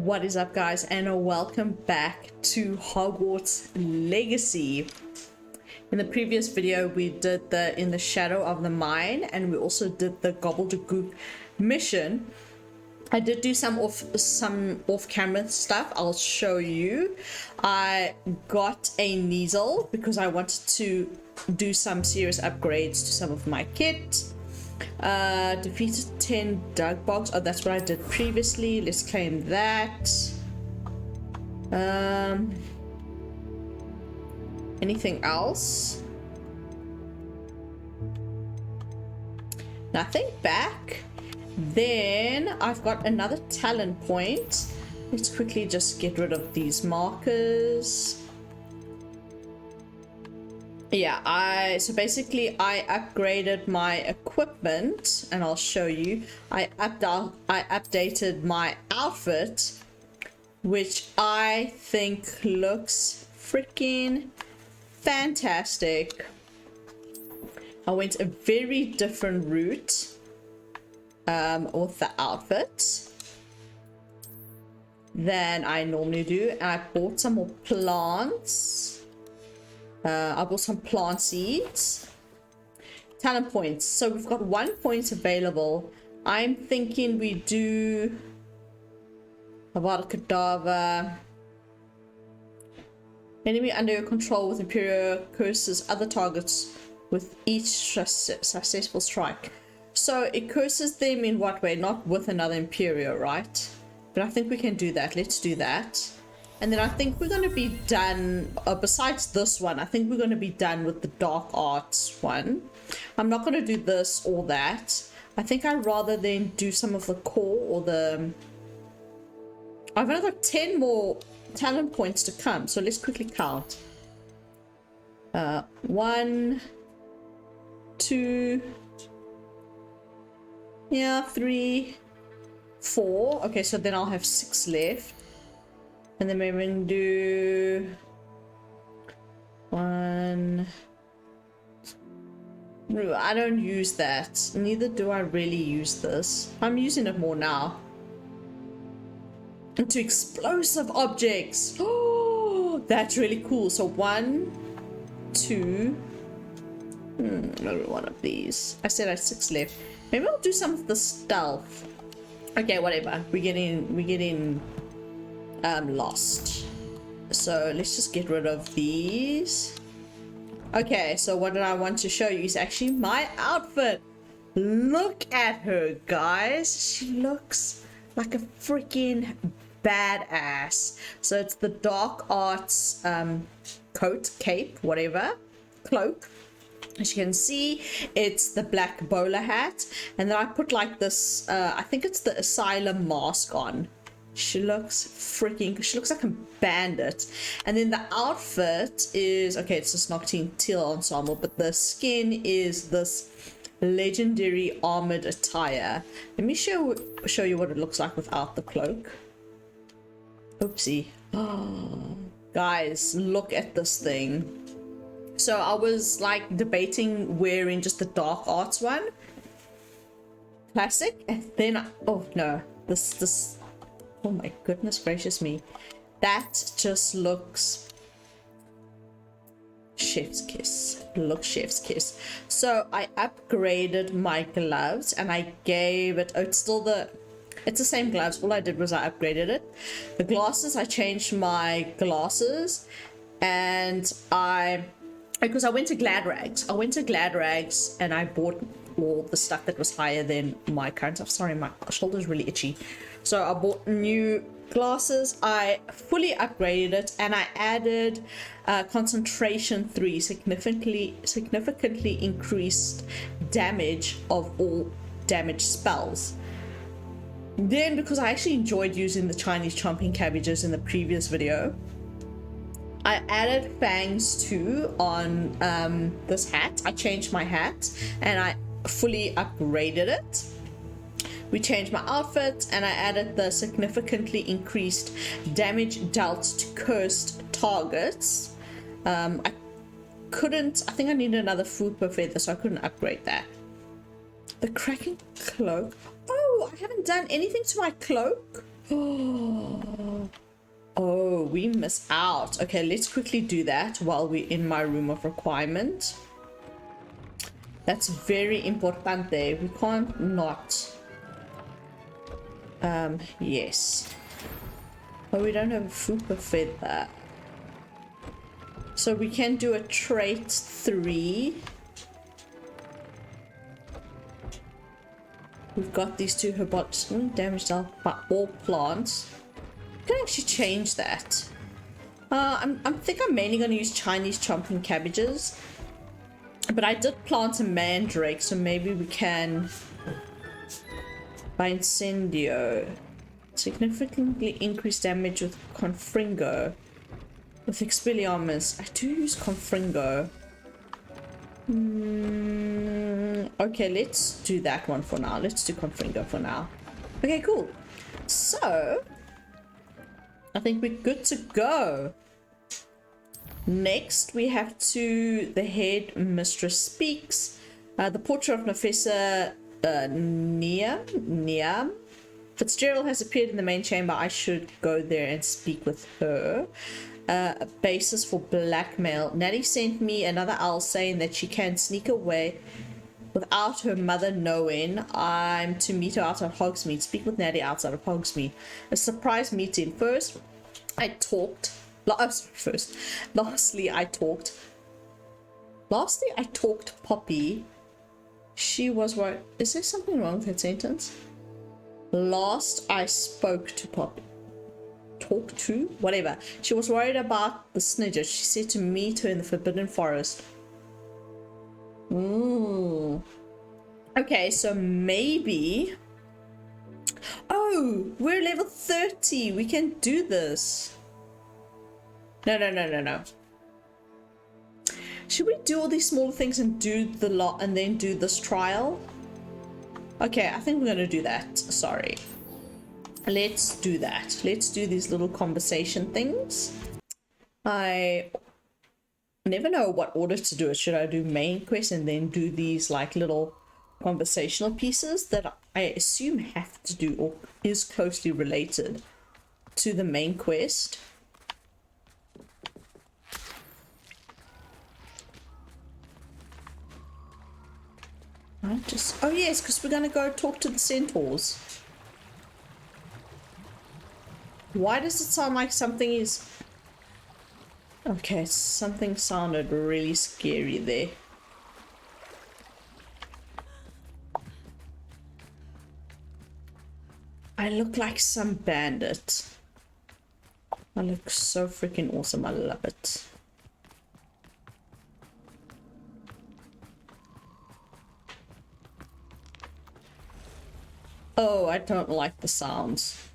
What is up, guys, and welcome back to Hogwarts Legacy. In the previous video we did the In the Shadow of the Mine, and we also did the Gobbledygook mission. I did do some off-camera stuff. I'll show you. I got a Neasel because I wanted to do some serious upgrades to some of my kit. Defeated 10 dug bogs. Oh, that's what I did previously. Let's claim that. Anything else? Nothing back. Then I've got another talent point. Let's quickly just get rid of these markers. Yeah, so basically I upgraded my equipment, and I'll show you. I updated my outfit, which I think looks freaking fantastic. I went a very different route with the outfit than I normally do, and I bought some more plants. I bought some plant seeds. Talent points. So we've got 1 point available. I'm thinking we do Avada Kedavra. Enemy under your control with Imperial curses other targets with each successful strike. So it curses them in what way? Not with another Imperial, right? But I think we can do that. Let's do that. And then I think we're going to be done, besides this one, I think we're going to be done with the dark arts one. I'm not going to do this or that. I think I'd rather then do some of the core or the... I've only got 10 more talent points to come, so let's quickly count. 1, 2, 3, 4. Okay, so then I'll have 6 left. And then maybe we can do 1. I don't use that. Neither do I really use this. I'm using it more now. Into explosive objects. Oh, that's really cool. So 1, 2. Maybe one of these. I said I had 6 left. Maybe I'll do some of the stealth. Okay, whatever. We're getting lost. So let's just get rid of these. Okay, so what did I want to show you is actually my outfit. Look at her, guys. She looks like a freaking badass. So it's the dark arts coat, cape, whatever, cloak. As you can see, it's the black bowler hat, and then I put like this I think it's the asylum mask on. She looks like a bandit. And then the outfit is, okay, it's this Noctine Teal ensemble, but the skin is this legendary armored attire. Let me show you what it looks like without the cloak. Oopsie. Oh, guys, look at this thing. So I was like debating wearing just the dark arts one, classic, and then oh no, this oh my goodness gracious me, that just looks chef's kiss. Look, chef's kiss. So I upgraded my gloves, and I gave it, oh, it's the same gloves. All I did was I upgraded it. The glasses, I changed my glasses, and because I went to Glad Rags. And I bought all the stuff that was higher than my current stuff. Sorry, my shoulder's really itchy. So I bought new glasses. I fully upgraded it, and I added concentration 3, significantly increased damage of all damage spells. Then, because I actually enjoyed using the Chinese chomping cabbages in the previous video, I added fangs too on this hat. I changed my hat and I fully upgraded it. We changed my outfit, and I added the significantly increased damage dealt to cursed targets. I think I needed another food per feather, so I couldn't upgrade that. The cracking cloak. Oh, I haven't done anything to my cloak. Oh, we miss out. Okay, let's quickly do that while we're in my room of requirement. That's very important there. We can't not. Yes. But we don't have a Fupa feather. So we can do a trait 3. We've got these two herbot damaged by all plants. I can actually change that. I think I'm mainly going to use Chinese chomping cabbages. But I did plant a mandrake, so maybe we can by incendio. Significantly increase damage with confringo. With Expelliarmus. I do use confringo. Okay, let's do that one for now. Let's do confringo for now. Okay, cool. So I think we're good to go. Next, we have to the head mistress speaks. The portrait of Professor Niamh. Fitzgerald has appeared in the main chamber. I should go there and speak with her. A basis for blackmail. Natty sent me another owl saying that she can sneak away without her mother knowing. I'm to meet her outside Hogsmeade. Speak with Natty outside of Hogsmeade. A surprise meeting. First, I talked. Lastly, I talked Poppy. She was worried. Is there something wrong with that sentence? Last, I spoke to Poppy. Talk to? Whatever. She was worried about the snidget. She said to meet her in the Forbidden Forest. Ooh. Okay, so maybe... Oh, we're level 30. We can do this. No. Should we do all these small things and do the lot and then do this trial? Okay, I think we're gonna do that. Sorry. Let's do that. Let's do these little conversation things. I never know what order to do it. Should I do main quest and then do these like little conversational pieces that I assume have to do or is closely related to the main quest? Oh yes, because we're gonna go talk to the centaurs. Why does it sound like something is... Okay, something sounded really scary there. I look like some bandit. I look so freaking awesome. I love it. Oh, I don't like the sounds.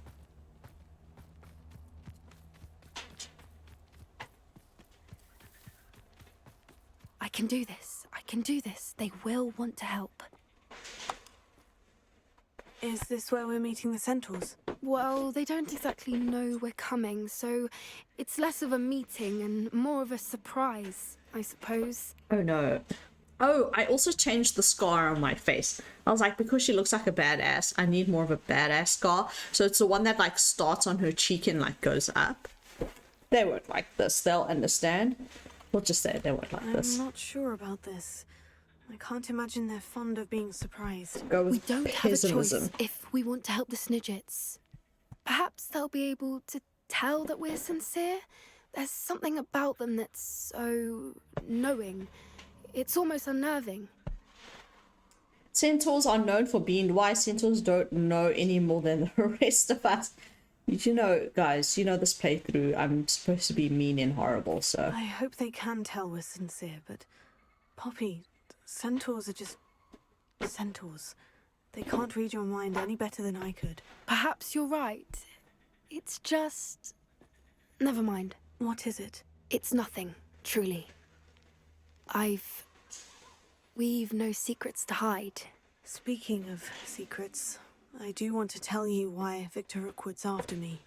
I can do this. I can do this. They will want to help. Is this where we're meeting the centaurs? Well, they don't exactly know we're coming, so it's less of a meeting and more of a surprise, I suppose. Oh no. Oh, I also changed the scar on my face. I was like, because she looks like a badass, I need more of a badass scar. So it's the one that like starts on her cheek and like goes up. They won't like this. They'll understand. We'll just say they won't like this. I'm not sure about this. I can't imagine they're fond of being surprised. Go with We don't have a choice pessimism. if we want to help the Snidgets. Perhaps they'll be able to tell that we're sincere. There's something about them that's so knowing. It's almost unnerving. Centaurs are known for being wise. Centaurs don't know any more than the rest of us. You know, guys, you know this playthrough, I'm supposed to be mean and horrible, so... I hope they can tell we're sincere, but... Poppy, centaurs are just... centaurs. They can't read your mind any better than I could. Perhaps you're right. It's just... Never mind. What is it? It's nothing, truly. We've no secrets to hide. Speaking of secrets, I do want to tell you why Victor Rookwood's after me.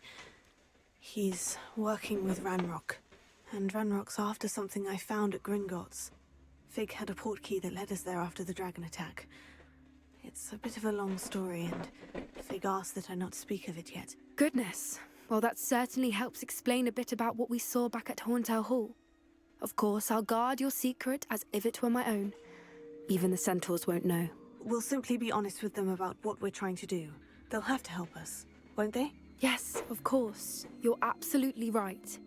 He's working with Ranrock, and Ranrock's after something I found at Gringotts. Fig had a portkey that led us there after the dragon attack. It's a bit of a long story, and Fig asked that I not speak of it yet. Goodness, Well, that certainly helps explain a bit about what we saw back at Horntail Hall. Of course, I'll guard your secret as if it were my own. Even the centaurs won't know. We'll simply be honest with them about what we're trying to do. They'll have to help us, won't they? Yes, of course. You're absolutely right.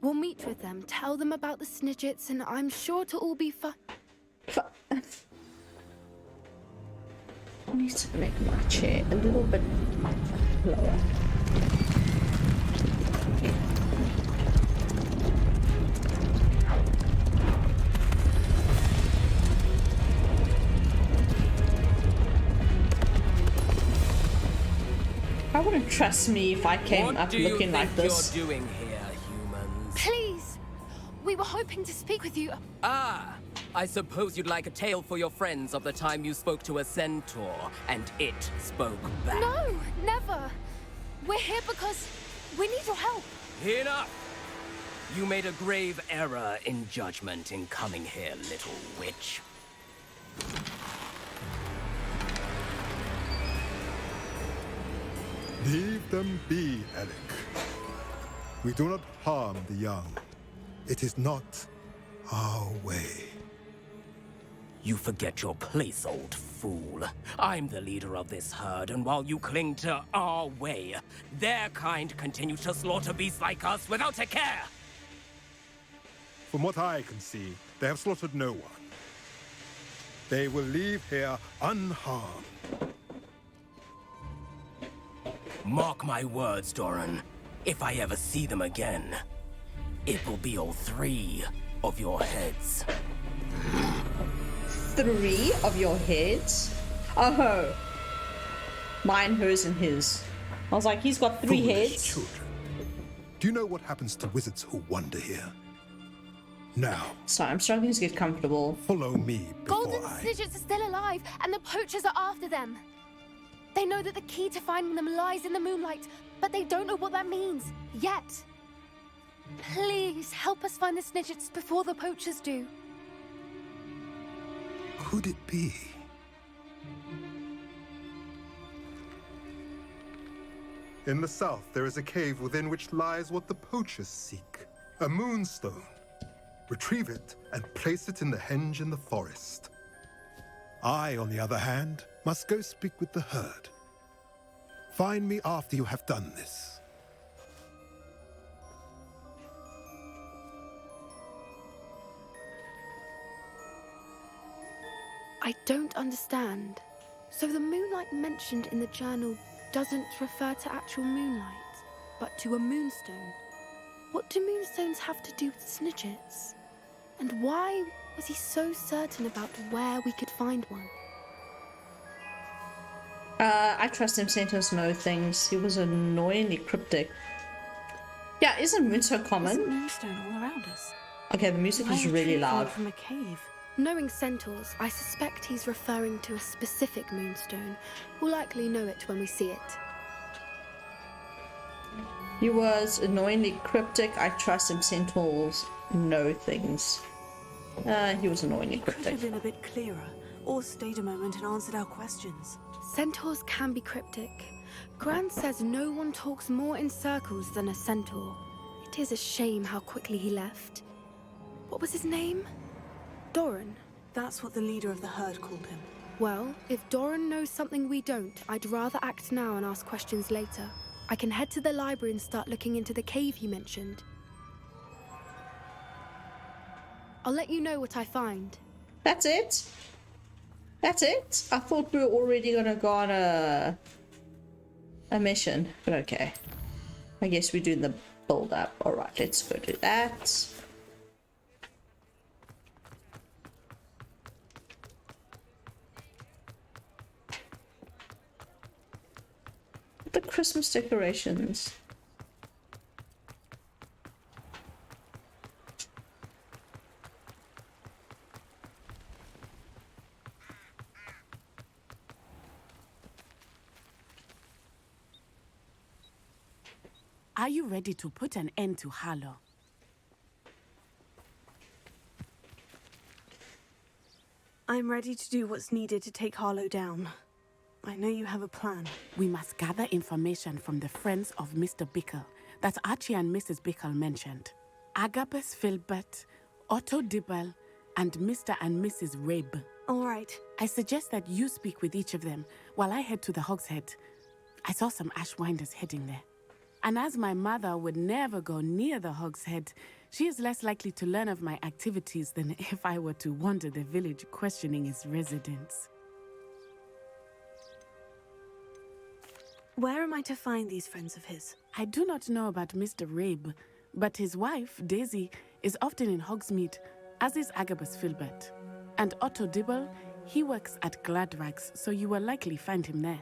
We'll meet with them, tell them about the Snidgets, and I'm sure it'll all be fun. I need to make my chair a little bit lower. I wouldn't trust me if I came up looking like this. What you're doing here, humans? Please! We were hoping to speak with you. Ah! I suppose you'd like a tale for your friends of the time you spoke to a centaur, and it spoke back. No, never. We're here because we need your help. Enough! You made a grave error in judgment in coming here, little witch. Leave them be, Alec. We do not harm the young. It is not our way. You forget your place, old fool. I'm the leader of this herd, and while you cling to our way, their kind continue to slaughter beasts like us without a care! From what I can see, they have slaughtered no one. They will leave here unharmed. Mark my words, Doran. If I ever see them again, it will be all 3 of your heads. 3 of your heads? Oh. Mine, hers, and his. I was like, he's got 3 Foolish heads. children. Do you know what happens to wizards who wander here? Now, Sorry, I'm struggling to get comfortable. follow me before Golden I... Snidgets are still alive, and the poachers are after them. They know that the key to finding them lies in the moonlight, but they don't know what that means, yet. Please, help us find the Snidgets before the poachers do. Could it be? In the south, there is a cave within which lies what the poachers seek. A moonstone. Retrieve it and place it in the henge in the forest. I, on the other hand, must go speak with the herd. Find me after you have done this. I don't understand. So the moonlight mentioned in the journal doesn't refer to actual moonlight, but to a moonstone. What do moonstones have to do with Snidgets? And why was he so certain about where we could find one? I trust him. Centaurs know things. He was annoyingly cryptic. Yeah, isn't moon so There's a common? moonstone all around us. Okay, the music Why is a really tree falling loud. from a cave? Knowing centaurs, I suspect he's referring to a specific moonstone. We'll likely know it when we see it. He was annoyingly cryptic. I trust him. Centaurs know things. He was annoyingly Could cryptic. have been a bit clearer, or stayed a moment and answered our questions. Centaurs can be cryptic. Gran says no one talks more in circles than a centaur. It is a shame how quickly he left. What was his name? Doran. That's what the leader of the herd called him. Well, if Doran knows something we don't, I'd rather act now and ask questions later. I can head to the library and start looking into the cave you mentioned. I'll let you know what I find. That's it? That's it? I thought we were already gonna go on a mission, but okay. I guess we're doing the build up. Alright, let's go do that. The Christmas decorations. Are you ready to put an end to Harlow? I'm ready to do what's needed to take Harlow down. I know you have a plan. We must gather information from the friends of Mr. Bickle that Archie and Mrs. Bickle mentioned. Agabus Filbert, Otto Dibble, and Mr. and Mrs. Rabe. All right. I suggest that you speak with each of them while I head to the Hogshead. I saw some Ashwinders heading there. And as my mother would never go near the Hogshead, she is less likely to learn of my activities than if I were to wander the village questioning its residents. Where am I to find these friends of his? I do not know about Mr. Rabe, but his wife, Daisy, is often in Hogsmeade, as is Agabus Filbert. And Otto Dibble, he works at Gladrags, so you will likely find him there.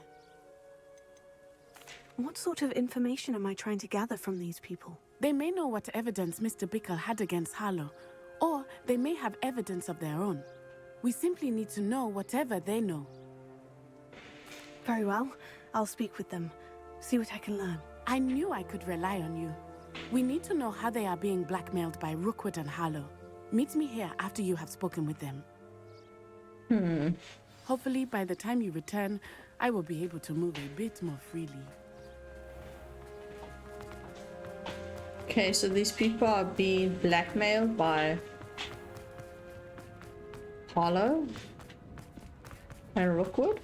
What sort of information am I trying to gather from these people? They may know what evidence Mr. Bickle had against Harlow, or they may have evidence of their own. We simply need to know whatever they know. Very well. I'll speak with them. See what I can learn. I knew I could rely on you. We need to know how they are being blackmailed by Rookwood and Harlow. Meet me here after you have spoken with them. Hopefully, by the time you return, I will be able to move a bit more freely. Okay, so these people are being blackmailed by Harlow and Rookwood.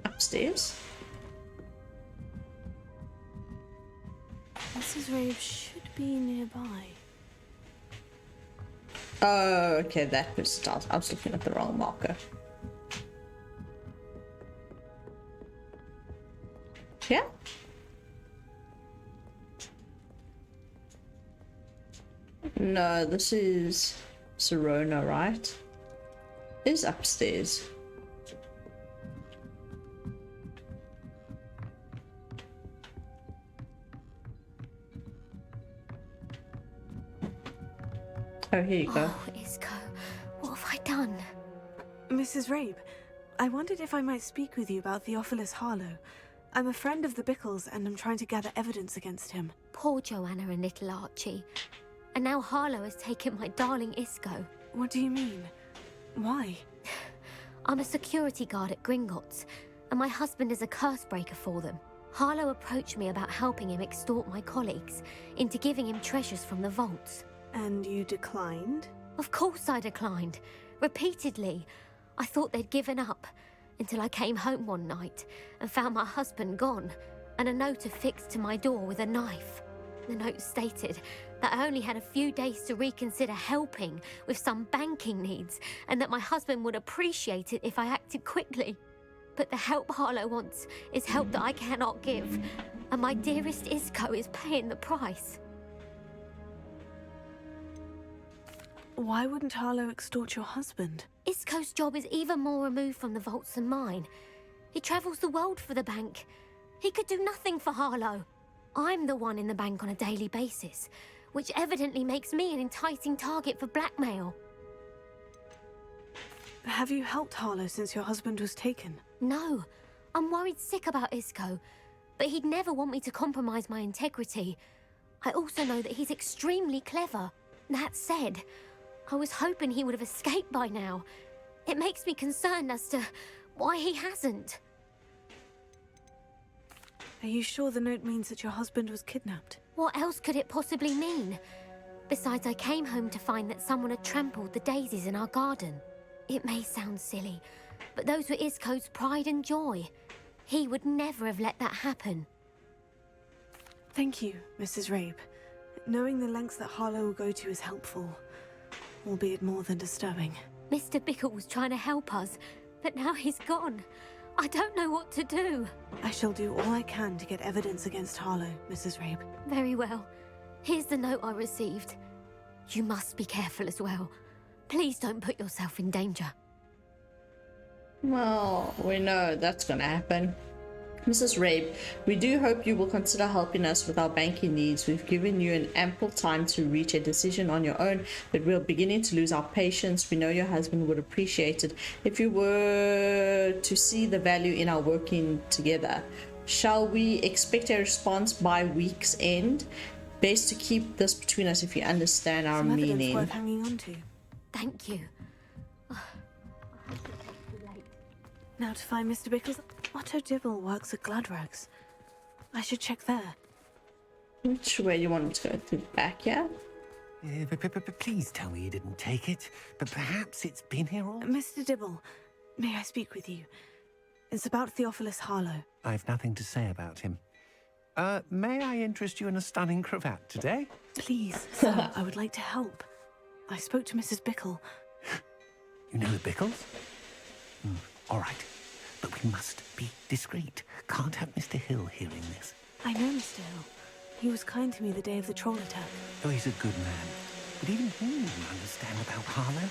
Upstairs. Mrs. Rabe should be nearby. Oh, okay, that was start. I was looking at the wrong marker. Yeah. No, this is Serona, right? Is upstairs. Oh, here you go. Oh, Isco, what have I done? Mrs. Rabe, I wondered if I might speak with you about Theophilus Harlow. I'm a friend of the Bickles and I'm trying to gather evidence against him. Poor Joanna and little Archie. And now Harlow has taken my darling Isco. What do you mean? Why? I'm a security guard at Gringotts, and my husband is a curse breaker for them. Harlow approached me about helping him extort my colleagues into giving him treasures from the vaults. And you declined? Of course I declined. Repeatedly. I thought they'd given up, until I came home one night and found my husband gone, and a note affixed to my door with a knife. The note stated that I only had a few days to reconsider helping with some banking needs, and that my husband would appreciate it if I acted quickly. But the help Harlow wants is help that I cannot give, and my dearest Isco is paying the price. Why wouldn't Harlow extort your husband? Isco's job is even more removed from the vaults than mine. He travels the world for the bank. He could do nothing for Harlow. I'm the one in the bank on a daily basis, which evidently makes me an enticing target for blackmail. Have you helped Harlow since your husband was taken? No, I'm worried sick about Isco, but he'd never want me to compromise my integrity. I also know that he's extremely clever. That said, I was hoping he would have escaped by now. It makes me concerned as to why he hasn't. Are you sure the note means that your husband was kidnapped? What else could it possibly mean? Besides, I came home to find that someone had trampled the daisies in our garden. It may sound silly, but those were Isco's pride and joy. He would never have let that happen. Thank you, Mrs. Rabe. Knowing the lengths that Harlow will go to is helpful, albeit more than disturbing. Mr. Bickle was trying to help us, but now he's gone. I don't know what to do. I shall do all I can to get evidence against Harlow, Mrs. Rabe. Very well. Here's the note I received. You must be careful as well. Please don't put yourself in danger. Well, we know that's gonna happen. Mrs. Rabe, we do hope you will consider helping us with our banking needs. We've given you an ample time to reach a decision on your own, but we're beginning to lose our patience. We know your husband would appreciate it if you were to see the value in our working together. Shall we expect a response by week's end? Best to keep this between us if you understand our Some evidence meaning. worth hanging on to. Thank you. Now to find Mr. Bickles. Otto Dibble works at Gladrags. I should check there. Which way you want to go? To the back, yeah? Please tell me you didn't take it. But perhaps it's been here all... Mr. Dibble, may I speak with you? It's about Theophilus Harlow. I've nothing to say about him. May I interest you in a stunning cravat today? Please, sir, I would like to help. I spoke to Mrs. Bickle. You know the Bickles? All right. But we must be discreet. Can't have Mr. Hill hearing this. I know Mr. Hill. He was kind to me the day of the troll attack. Oh, he's a good man. But even he didn't understand about Harlow.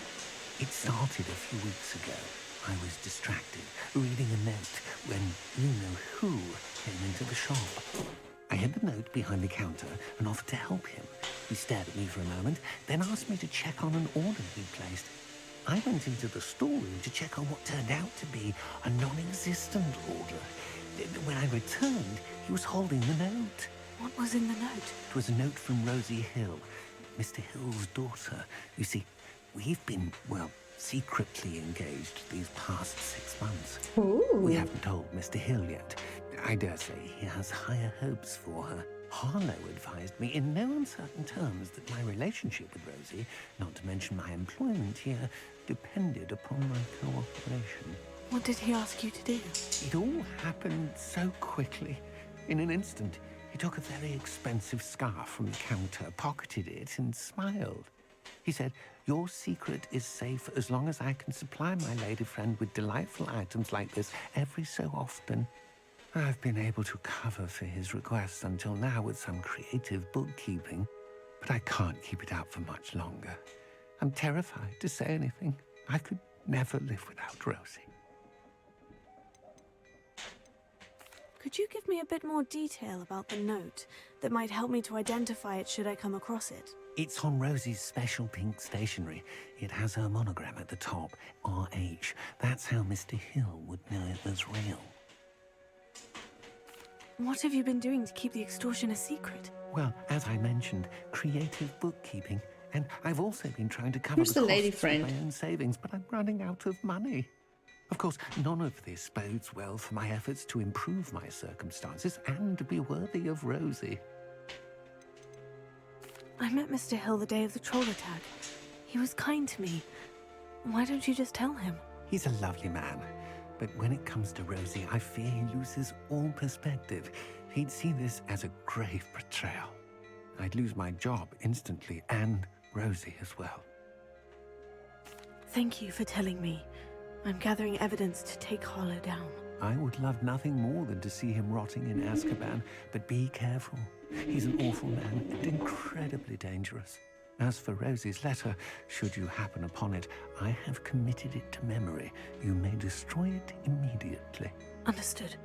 It started a few weeks ago. I was distracted, reading a note, when you-know-who came into the shop. I hid the note behind the counter and offered to help him. He stared at me for a moment, then asked me to check on an order he'd placed. I went into the storeroom to check on what turned out to be a non-existent order. When I returned, he was holding the note. What was in the note? It was a note from Rosie Hill, Mr. Hill's daughter. You see, we've been, well, secretly engaged these past 6 months. Ooh. We haven't told Mr. Hill yet. I dare say he has higher hopes for her. Harlow advised me in no uncertain terms that my relationship with Rosie, not to mention my employment here, depended upon my cooperation. What did he ask you to do? It all happened so quickly. In an instant, he took a very expensive scarf from the counter, pocketed it, and smiled. He said, "Your secret is safe as long as I can supply my lady friend with delightful items like this every so often." I've been able to cover for his requests until now with some creative bookkeeping, but I can't keep it up for much longer. I'm terrified to say anything. I could never live without Rosie. Could you give me a bit more detail about the note that might help me to identify it should I come across it? It's on Rosie's special pink stationery. It has her monogram at the top, RH. That's how Mr. Hill would know it was real. What have you been doing to keep the extortion a secret? Well, as I mentioned, creative bookkeeping. And I've also been trying to cover Who's the lady costs friend? with my own savings, but I'm running out of money. Of course, none of this bodes well for my efforts to improve my circumstances and to be worthy of Rosie. I met Mr. Hill the day of the troll attack. He was kind to me. Why don't you just tell him? He's a lovely man. But when it comes to Rosie, I fear he loses all perspective. He'd see this as a grave betrayal. I'd lose my job instantly, and Rosie as well. Thank you for telling me. I'm gathering evidence to take Harlow down. I would love nothing more than to see him rotting in Azkaban, but be careful. He's an awful man and incredibly dangerous. As for Rosie's letter, should you happen upon it, I have committed it to memory. You may destroy it immediately. Understood.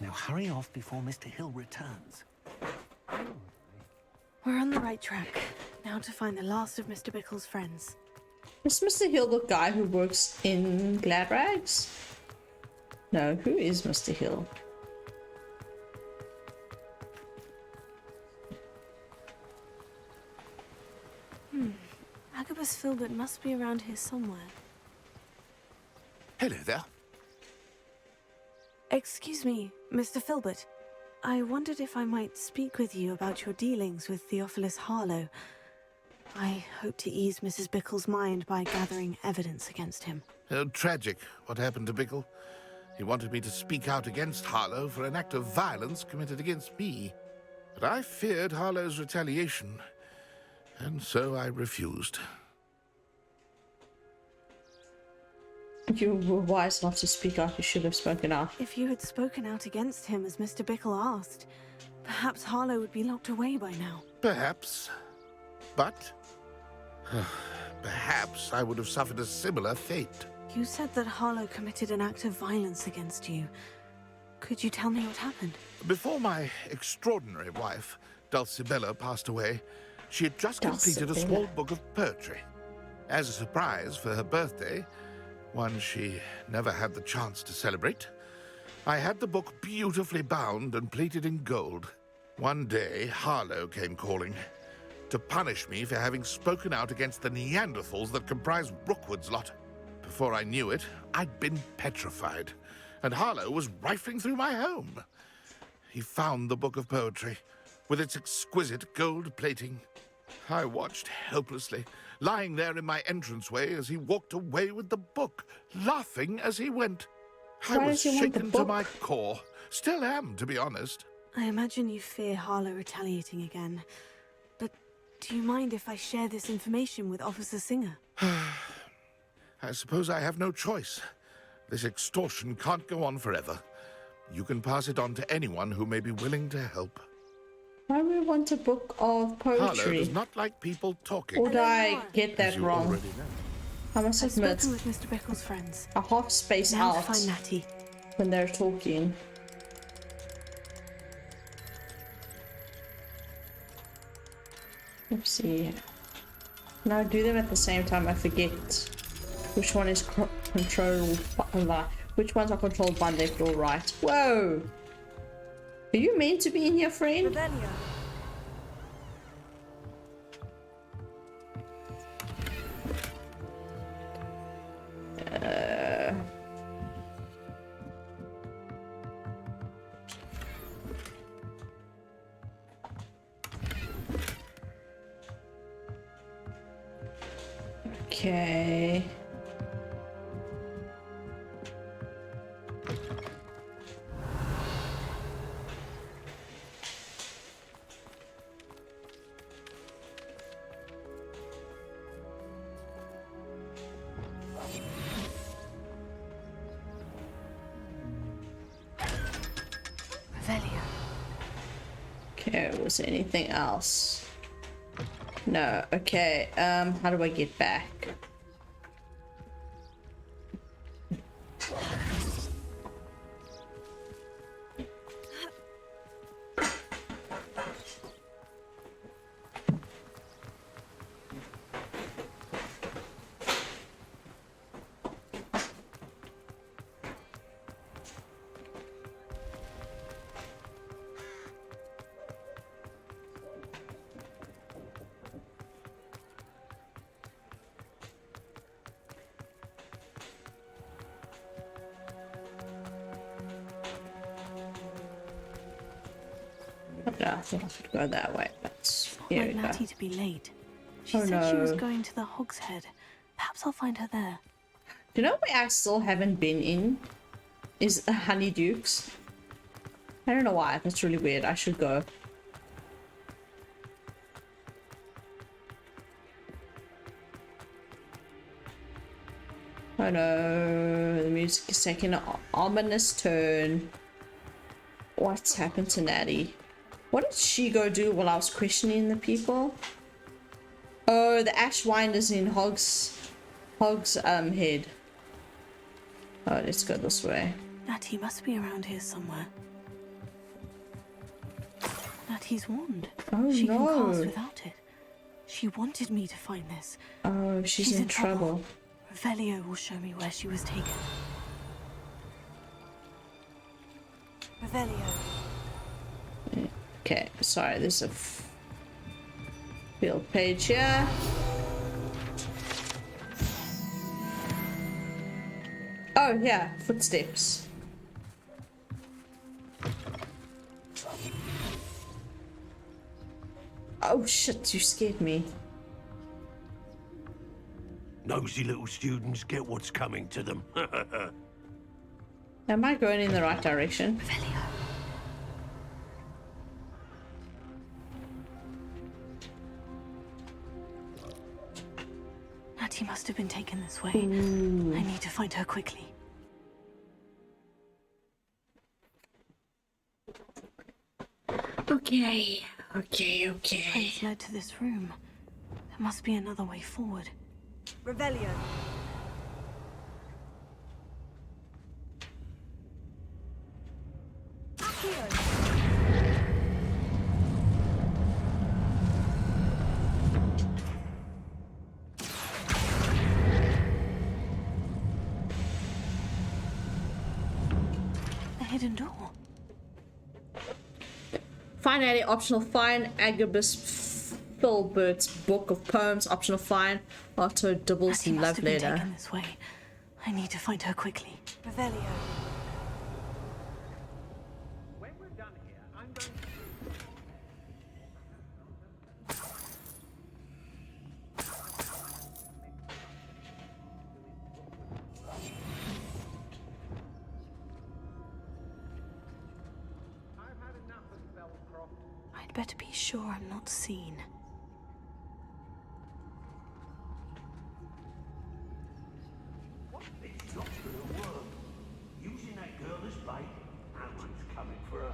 Now hurry off before Mr. Hill returns. We're on the right track. Now to find the last of Mr. Bickle's friends. Is Mr. Hill the guy who works in Gladrags? No, who is Mr. Hill? Agabus Filbert must be around here somewhere. Hello there. Excuse me, Mr. Filbert. I wondered if I might speak with you about your dealings with Theophilus Harlow. I hope to ease Mrs. Bickle's mind by gathering evidence against him. Oh, tragic what happened to Bickle. He wanted me to speak out against Harlow for an act of violence committed against me. But I feared Harlow's retaliation, and so I refused. You were wise enough to speak out. You should have spoken out. If you had spoken out against him as Mr. Bickle asked, perhaps Harlow would be locked away by now. Perhaps. But perhaps I would have suffered a similar fate. You said that Harlow committed an act of violence against you. Could you tell me what happened? Before my extraordinary wife, Dulcibella, passed away, she had just completed a small book of poetry. As a surprise for her birthday, one she never had the chance to celebrate, I had the book beautifully bound and plated in gold. One day, Harlow came calling to punish me for having spoken out against the Neanderthals that comprise Rookwood's lot. Before I knew it, I'd been petrified, and Harlow was rifling through my home. He found the book of poetry, with its exquisite gold plating. I watched helplessly, lying there in my entranceway as he walked away with the book, laughing as he went. I Why was does he want the shaken to book? my core. Still am, to be honest. I imagine you fear Harlow retaliating again. But do you mind if I share this information with Officer Singer? I suppose I have no choice. This extortion can't go on forever. You can pass it on to anyone who may be willing to help. Why do we want a book of Harlow poetry? does not like people talking. Or did I get as that you wrong? already know. I must I've admit, spoken with Mr. Bickle's friends. I half space Now to out find Natty. when they're talking. Let's see. Now I do them at the same time. I forget which one is controlled. Which ones are controlled by left or right. Whoa! Are you meant to be in here, friend? Revelio. Okay. Revelio. Okay, was there anything else? No, okay, how do I get back? Yeah, I thought I could go that way, but here Like we go. Natty to be late. She Oh, said she was no. going to the Hogshead. Perhaps I'll find her there. Do you know where I still haven't been in? Is Honeydukes. I don't know why, that's really weird. I should go. Oh no, the music is taking an ominous turn. What's happened to Natty? What did she go do while I was questioning the people? Oh, the ash winder's in Hog's head. Oh, let's go this way. Natty must be around here somewhere. Natty's wand. Oh, she can cast no. without it. She wanted me to find this. Oh, she's in trouble. Revelio will show me where she was taken. Revelio. Okay, sorry, there's a field page here. Oh, yeah, footsteps. Oh shit, you scared me. Nosy little students get what's coming to them. Am I going in the right direction? Revelio. Natty must have been taken this way. I need to find her quickly. Okay, okay. Trains led to this room. There must be another way forward. Revelio. hidden door. Find any optional find Agabus Filbert's book of poems. Optional find Otto Dibble's Mattie must love have been letter. taken this way. I need to find her quickly. Revelio. When we're done here, I'm going to... I've had enough of Belcroft. I'd better be sure I'm not seen. Using that girl as bait, no one's coming for her.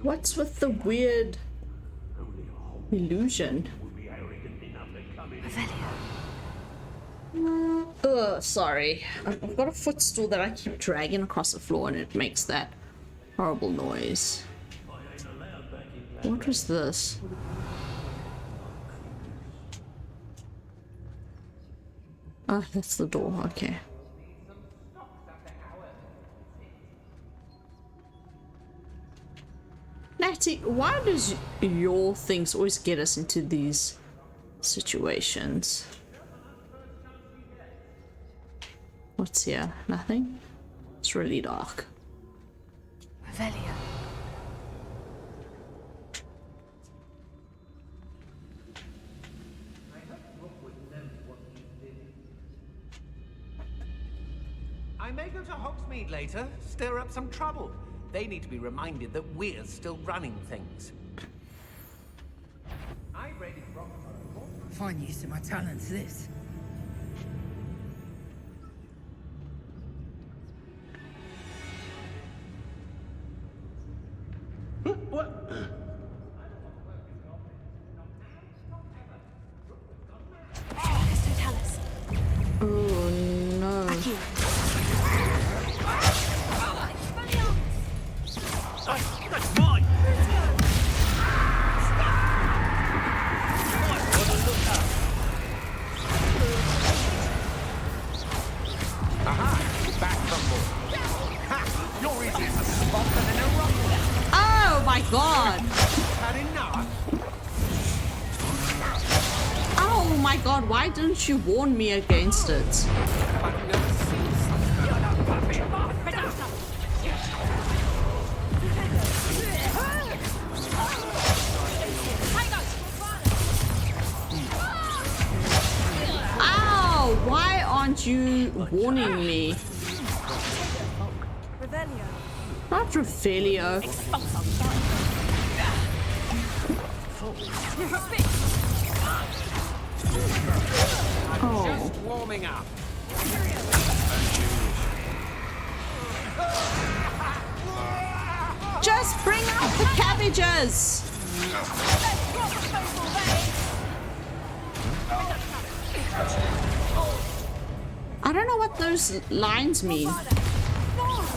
What's with the weird illusion? Would be arrogant enough to come in. Revelio. Ugh, sorry. I've got a footstool that I keep dragging across the floor and it makes that horrible noise. What was this? Oh, that's the door, okay. Natty, why does your things always get us into these situations? What's here? Nothing? It's really dark. Revelio. I may go to Hogsmeade later, stir up some trouble. They need to be reminded that we're still running things. I read it wrong. Fine use of my talents, this. What? Aristotelis. Oh no. Accio. That's mine! Aha! Back from more. Ha! You're easy as a spot and an eruption. Oh my god! Had enough? Oh my god, why didn't you warn me against it? I've never seen such Ow! Why aren't you warning me? Revelio. Not Revelio. Oh. just warming up. Just bring out the cabbages! I don't know what those lines mean.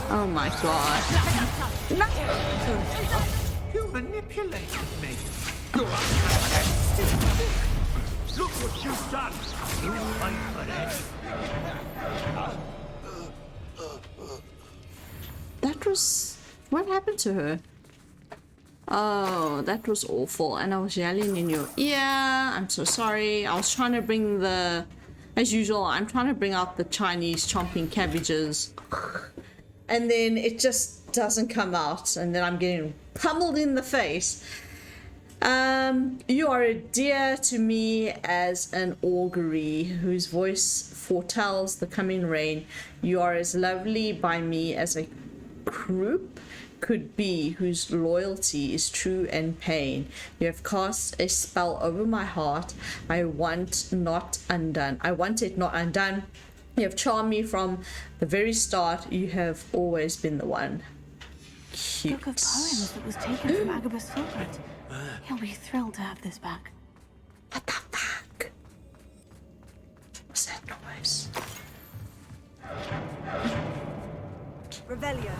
Oh my god. You manipulated me. Look what you've done. You fight for that. That was... What happened to her? Oh, that was awful. And I was yelling in your ear. I'm so sorry. I was trying to bring the... As usual, I'm trying to bring out the Chinese chomping cabbages. And then it just doesn't come out. And then I'm getting pummeled in the face. You are a dear to me as an augury whose voice foretells the coming rain. You are as lovely by me as a croup could be, whose loyalty is true and pain. You have cast a spell over my heart. I want it not undone. You have charmed me from the very start. You have always been the one. Cute. Book of poems that was taken from Agabus Filbert. He'll be thrilled to have this back. What the fuck? What's that noise? Revelio.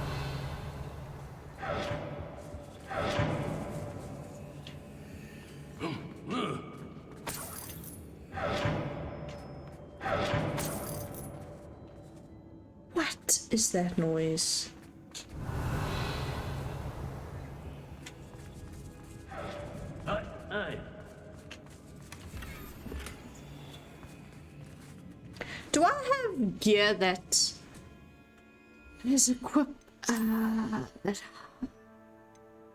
What is that noise? Do I have gear that is equipped?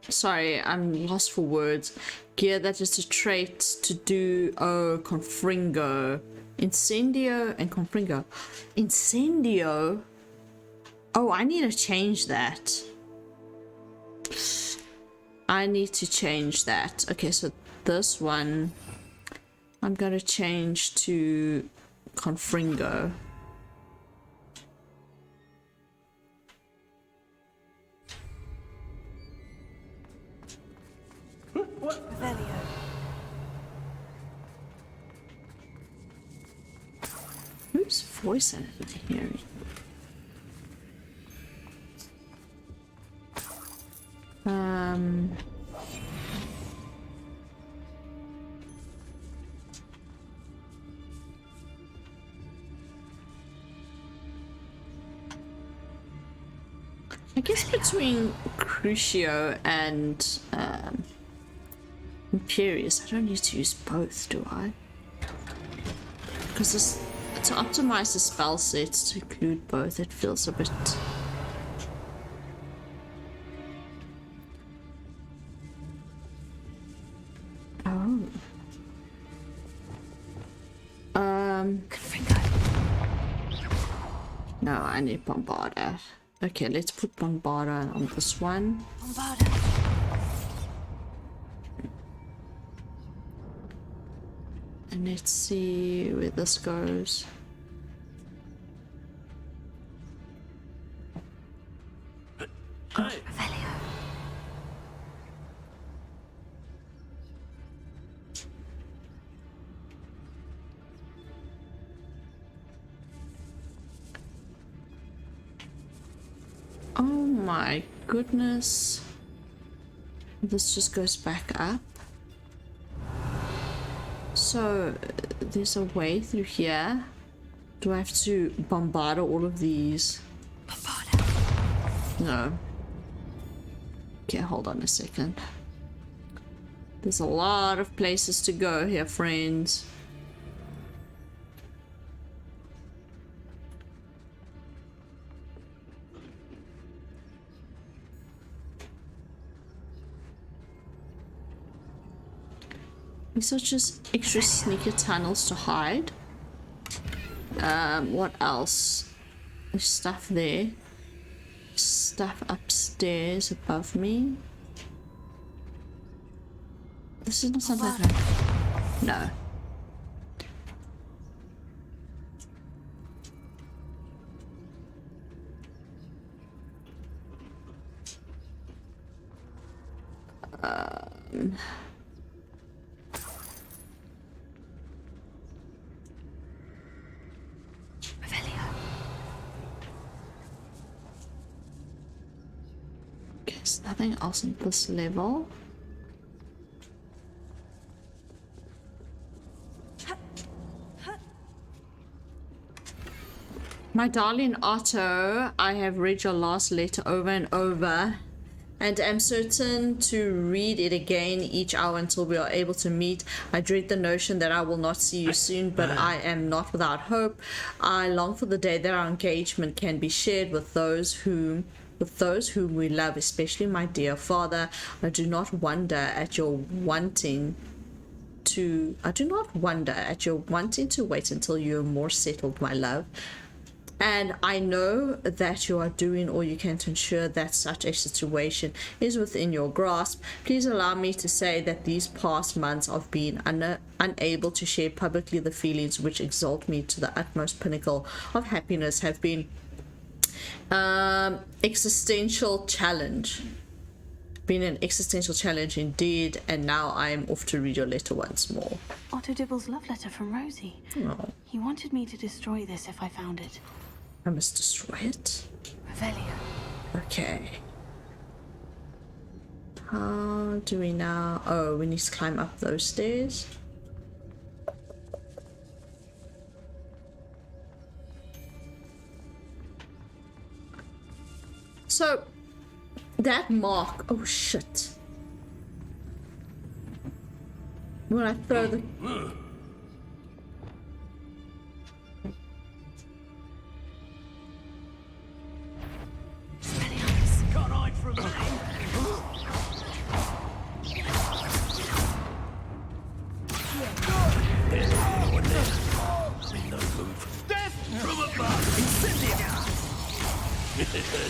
Sorry, I'm lost for words. Gear that is a trait to do. Oh, Confringo. Incendio and Confringo. Incendio? Oh, I need to change that. I need to change that. Okay, so this one I'm gonna change to Confringo. Revelio. Whose voice am I hearing? I guess between Crucio and Imperious, I don't need to use both, do I? Because to optimize the spell sets to include both, it feels a bit... Oh. No, I need Bombarda. Okay, let's put Bombarda on this one. Bombarda. And let's see where this goes. Revelio. Oh my goodness. This just goes back up. So there's a way through here. Do I have to bombard all of these? No. Okay, hold on a second. There's a lot of places to go here, friends. These are just extra sneaker tunnels to hide. What else? There's stuff there. Stuff upstairs above me. This is not something I can... No. There's nothing else on this level. My darling Otto, I have read your last letter over and over and am certain to read it again each hour until we are able to meet. I dread the notion that I will not see you soon, but I am not without hope. I long for the day that our engagement can be shared with those whom we love, especially my dear father. I do not wonder at your wanting to wait until you are more settled, my love. And I know that you are doing all you can to ensure that such a situation is within your grasp. Please allow me to say that these past months of being unable to share publicly the feelings which exalt me to the utmost pinnacle of happiness have been existential challenge. Been an existential challenge indeed, and now I am off to read your letter once more. Otto Dibble's love letter from Rosie. Oh. He wanted me to destroy this if I found it. I must destroy it. Revelio. Okay. How do we now... Oh, we need to climb up those stairs. So, that mark... Oh, shit. When I throw the...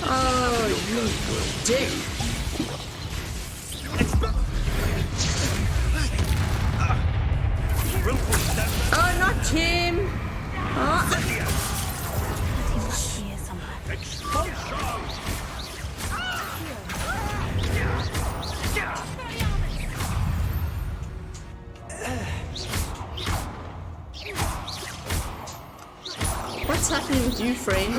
Oh, you dick. Oh, not him. Oh. Here somewhere. What's happening with you, friend?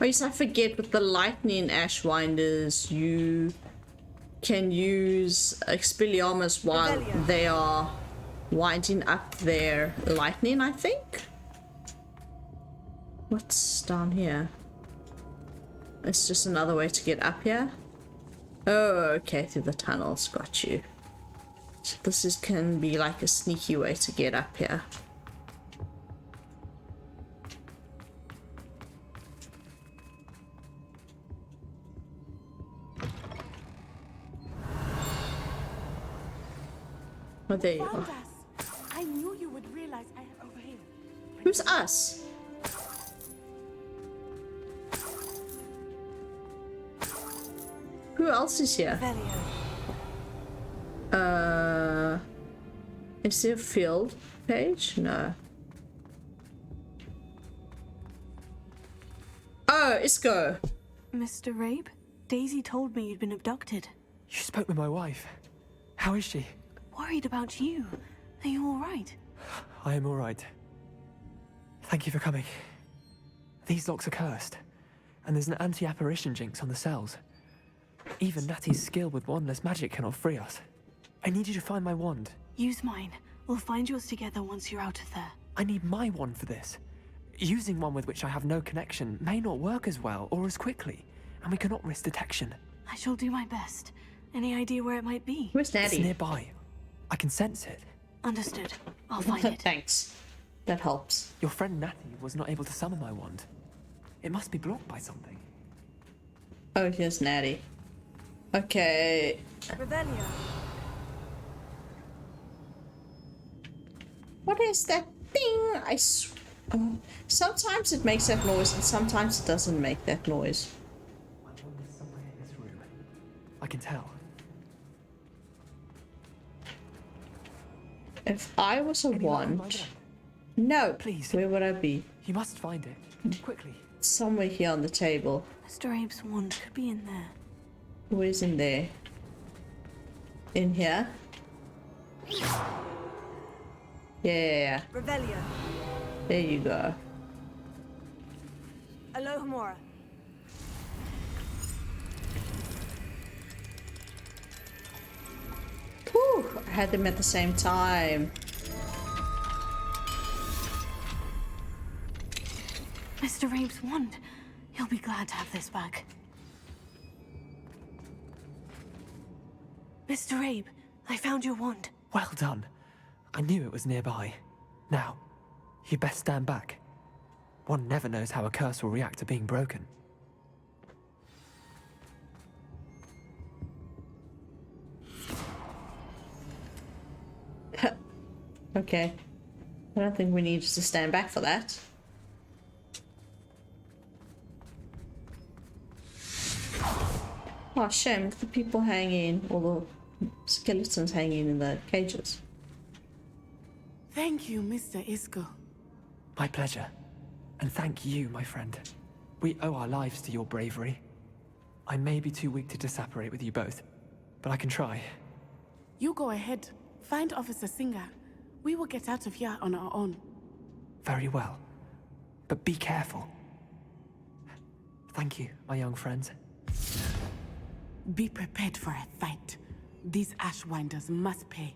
Oh, yes, I forget with the lightning ashwinders, you can use Expelliarmus while they are winding up their lightning, I think. What's down here? It's just another way to get up here. Oh, okay, through the tunnels. Got you. So this can be like a sneaky way to get up here. Oh, there you are. I knew you would realize I am over here. Who's us? Who else is here? Is there a field page? No. Oh, Isco. Mr. Rabe, Daisy told me you'd been abducted. You spoke with my wife. How is she? Worried about you. Are you all right? I am all right. Thank you for coming. These locks are cursed, and there's an anti-apparition jinx on the cells. Even Natty's skill with wandless magic cannot free us. I need you to find my wand. Use mine. We'll find yours together once you're out of there. I need my wand for this. Using one with which I have no connection may not work as well or as quickly, and we cannot risk detection. I shall do my best. Any idea where it might be? Where's Natty? It's nearby. I can sense it. Understood. I'll find it. Thanks. That helps. Your friend Natty was not able to summon my wand. It must be blocked by something. Oh, here's Natty. Okay. Revelio. What is that thing? Sometimes it makes that noise and sometimes it doesn't make that noise. My wand is somewhere in this room. I can tell. If I was a wand... No! Please. Where would I be? You must find it. Quickly. Somewhere here on the table. Mr. Abe's wand could be in there. Where's in there? In here? Yeah. Revelio. There you go. Alohomora. Whew, I had them at the same time. Mr. Abe's wand. He'll be glad to have this back. Mr. Abe, I found your wand. Well done. I knew it was nearby. Now, you best stand back. One never knows how a curse will react to being broken. Okay. I don't think we need to stand back for that. Oh, shame. Look at the people hanging, or the skeletons hanging in the cages. Thank you, Mr. Isco. My pleasure. And thank you, my friend. We owe our lives to your bravery. I may be too weak to disapparate with you both, but I can try. You go ahead. Find Officer Singer. We will get out of here on our own. Very well. But be careful. Thank you, my young friends. Be prepared for a fight. These Ashwinders must pay.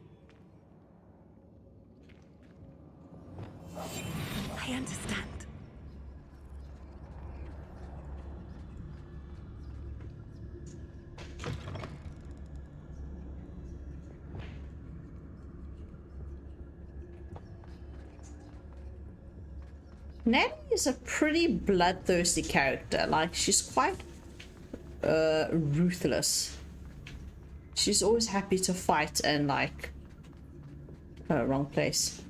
I understand. Natty is a pretty bloodthirsty character. Like, she's quite ruthless. She's always happy to fight and like... wrong place.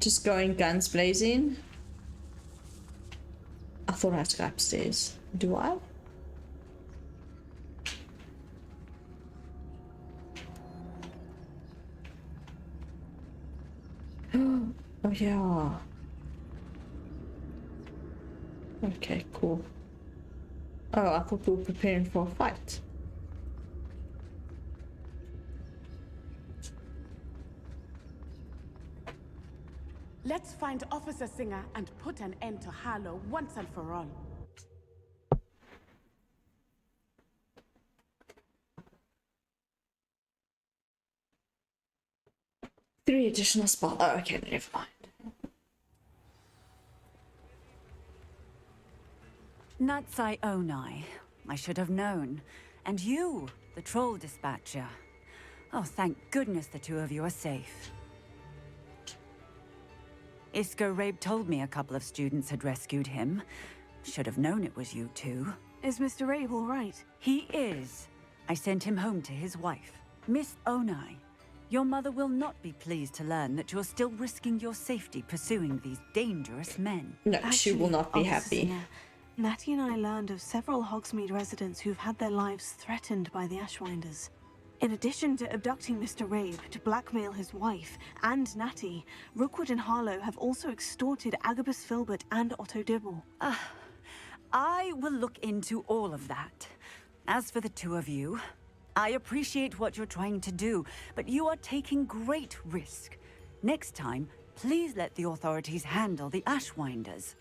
Just going guns blazing. I thought I had to go upstairs. Do I? Oh yeah. Okay, cool. Oh, I thought we were preparing for a fight. Let's find Officer Singer and put an end to Harlow once and for all. Three additional spots. Oh, okay, never mind. Natsai Onai. I should have known. And you, the troll dispatcher. Oh, thank goodness the two of you are safe. Isco Rabe told me a couple of students had rescued him. Should have known it was you two. Is Mr. Rabe all right? He is. I sent him home to his wife. Miss Onai, your mother will not be pleased to learn that you're still risking your safety pursuing these dangerous men. No, she will not be Officer happy. Singer, Natty and I learned of several Hogsmeade residents who've had their lives threatened by the Ashwinders. In addition to abducting Mr. Rabe to blackmail his wife and Natty, Rookwood and Harlow have also extorted Agabus Filbert and Otto Dibble. I will look into all of that. As for the two of you, I appreciate what you're trying to do, but you are taking great risk. Next time, please let the authorities handle the Ashwinders.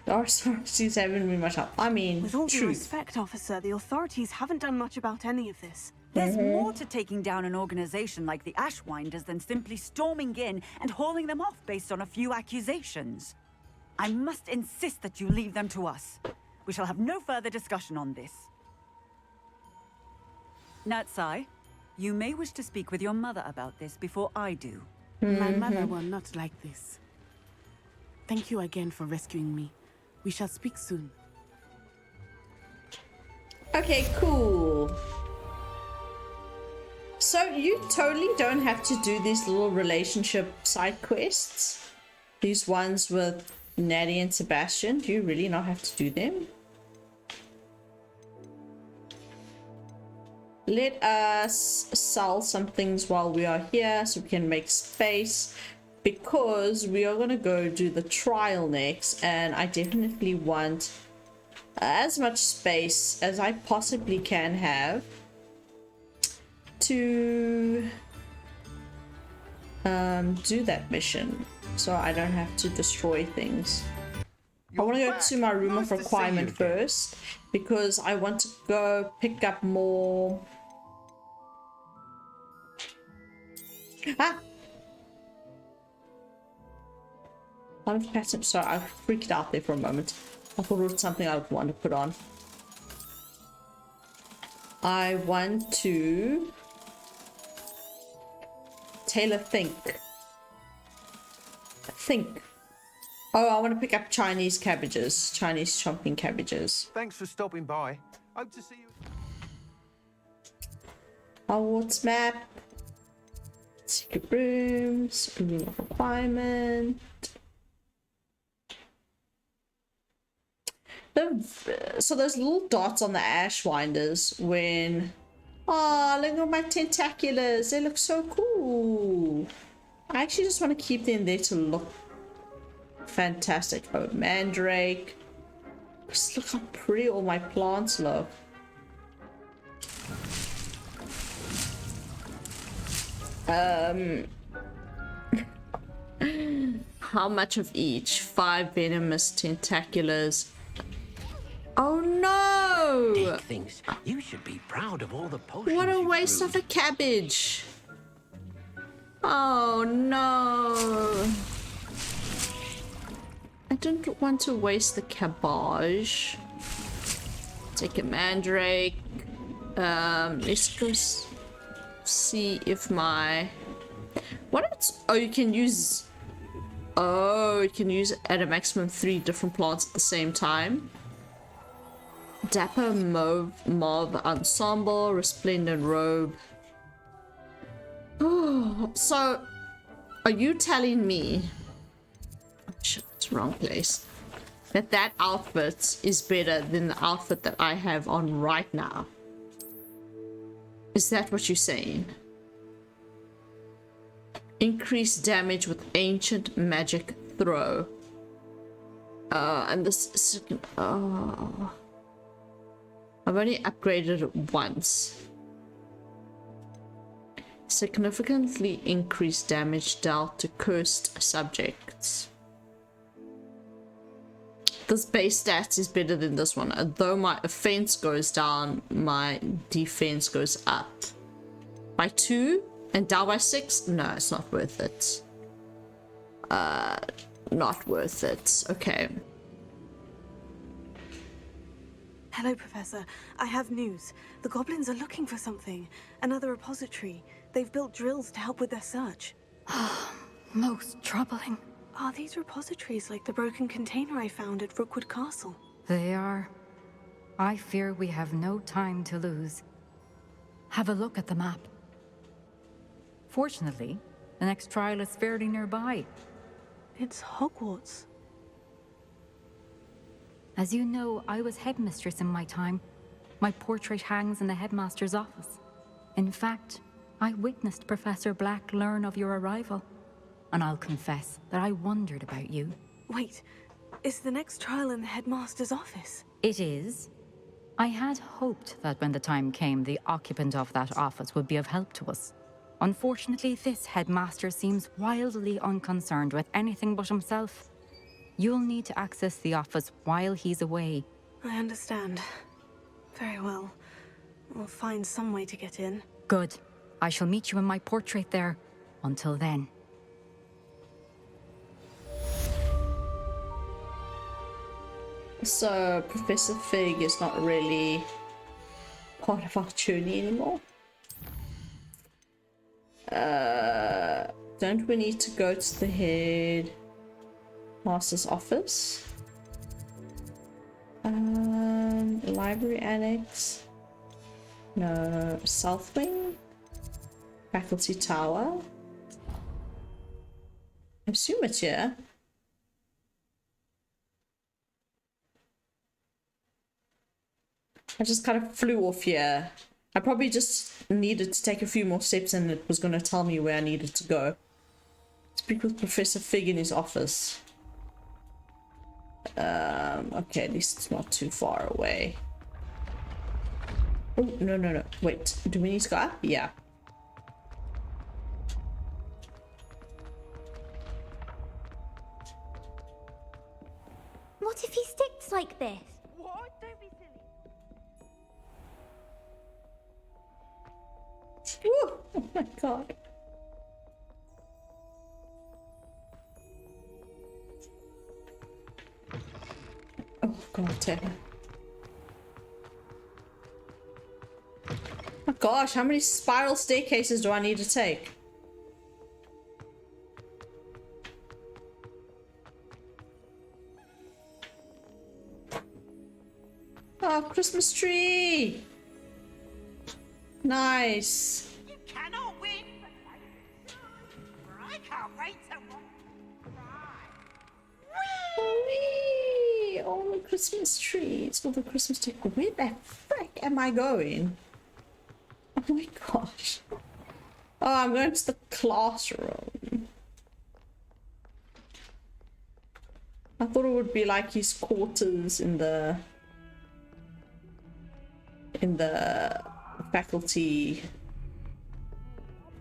Our authorities haven't been much help. I mean, With all due truth. respect, officer, the authorities haven't done much about any of this. There's more to taking down an organization like the Ashwinders than simply storming in and hauling them off based on a few accusations. I must insist that you leave them to us. We shall have no further discussion on this. Natsai, you may wish to speak with your mother about this before I do. My mother will not like this. Thank you again for rescuing me. We shall speak soon. Okay, cool. So you totally don't have to do these little relationship side quests. These ones with Natty and Sebastian. Do you really not have to do them? Let us sell some things while we are here so we can make space, because we are going to go do the trial next, and I definitely want as much space as I possibly can have to do that mission, so I don't have to destroy things. I want to go to my room of requirement first, because I want to go pick up more... Ah! Sorry, I freaked out there for a moment. I thought it was something I would want to put on. I want to... Taylor, think. Oh, I want to pick up Chinese cabbages. Chinese chomping cabbages. Thanks for stopping by. Hope to see you. Hogwarts map. Secret rooms. Room of requirement. So those little dots on the Ashwinders when... Oh, look at my tentaculars. They look so cool. I actually just want to keep them there to look fantastic. Oh, Mandrake. Just look how pretty all my plants look. How much of each? 5 venomous tentaculars. Oh no! Dick thinks you should be proud of all the potions. What a you waste brewed. of a cabbage. Oh no. I don't want to waste the cabbage. Take a mandrake. Let's go see if my... What else? Oh, you can use Oh, you can use it at a maximum 3 different plants at the same time. Dapper Mauve Ensemble, Resplendent Robe. Oh, so are you telling me... Oh, shit, it's the wrong place. That outfit is better than the outfit that I have on right now? Is that what you're saying? Increased damage with Ancient Magic Throw. And this is... Oh... I've only upgraded it once. Significantly increased damage dealt to cursed subjects. This base stats is better than this one. Although my offense goes down, my defense goes up. By 2 and down by 6? No, it's not worth it. Not worth it. Okay. Hello, Professor. I have news. The goblins are looking for something. Another repository. They've built drills to help with their search. Most troubling. Are these repositories like the broken container I found at Rookwood Castle? They are. I fear we have no time to lose. Have a look at the map. Fortunately, the next trial is fairly nearby. It's Hogwarts. As you know, I was headmistress in my time. My portrait hangs in the headmaster's office. In fact, I witnessed Professor Black learn of your arrival. And I'll confess that I wondered about you. Wait, is the next trial in the headmaster's office? It is. I had hoped that when the time came, the occupant of that office would be of help to us. Unfortunately, this headmaster seems wildly unconcerned with anything but himself. You'll need to access the office while he's away. I understand. Very well. We'll find some way to get in. Good. I shall meet you in my portrait there. Until then. So, Professor Fig is not really part of our journey anymore. Don't we need to go to the headmaster's office? Library annex. No, South Wing. Faculty Tower. I assume it's here. I just kind of flew off here. I probably just needed to take a few more steps and it was going to tell me where I needed to go. Speak with Professor Fig in his office. Okay, at least it's not too far away. Oh, no. Wait, do we need to go up? Yeah. What if he sticks like this? What? Don't be silly. Woo! Oh my god. Oh god, Taylor. Oh gosh, how many spiral staircases do I need to take? Oh, Christmas tree! Nice. You cannot win. I can't wait to Whee! All the Christmas trees, all the Christmas tree. Where the frick am I going? Oh my gosh. Oh, I'm going to the classroom. I thought it would be like his quarters in the faculty.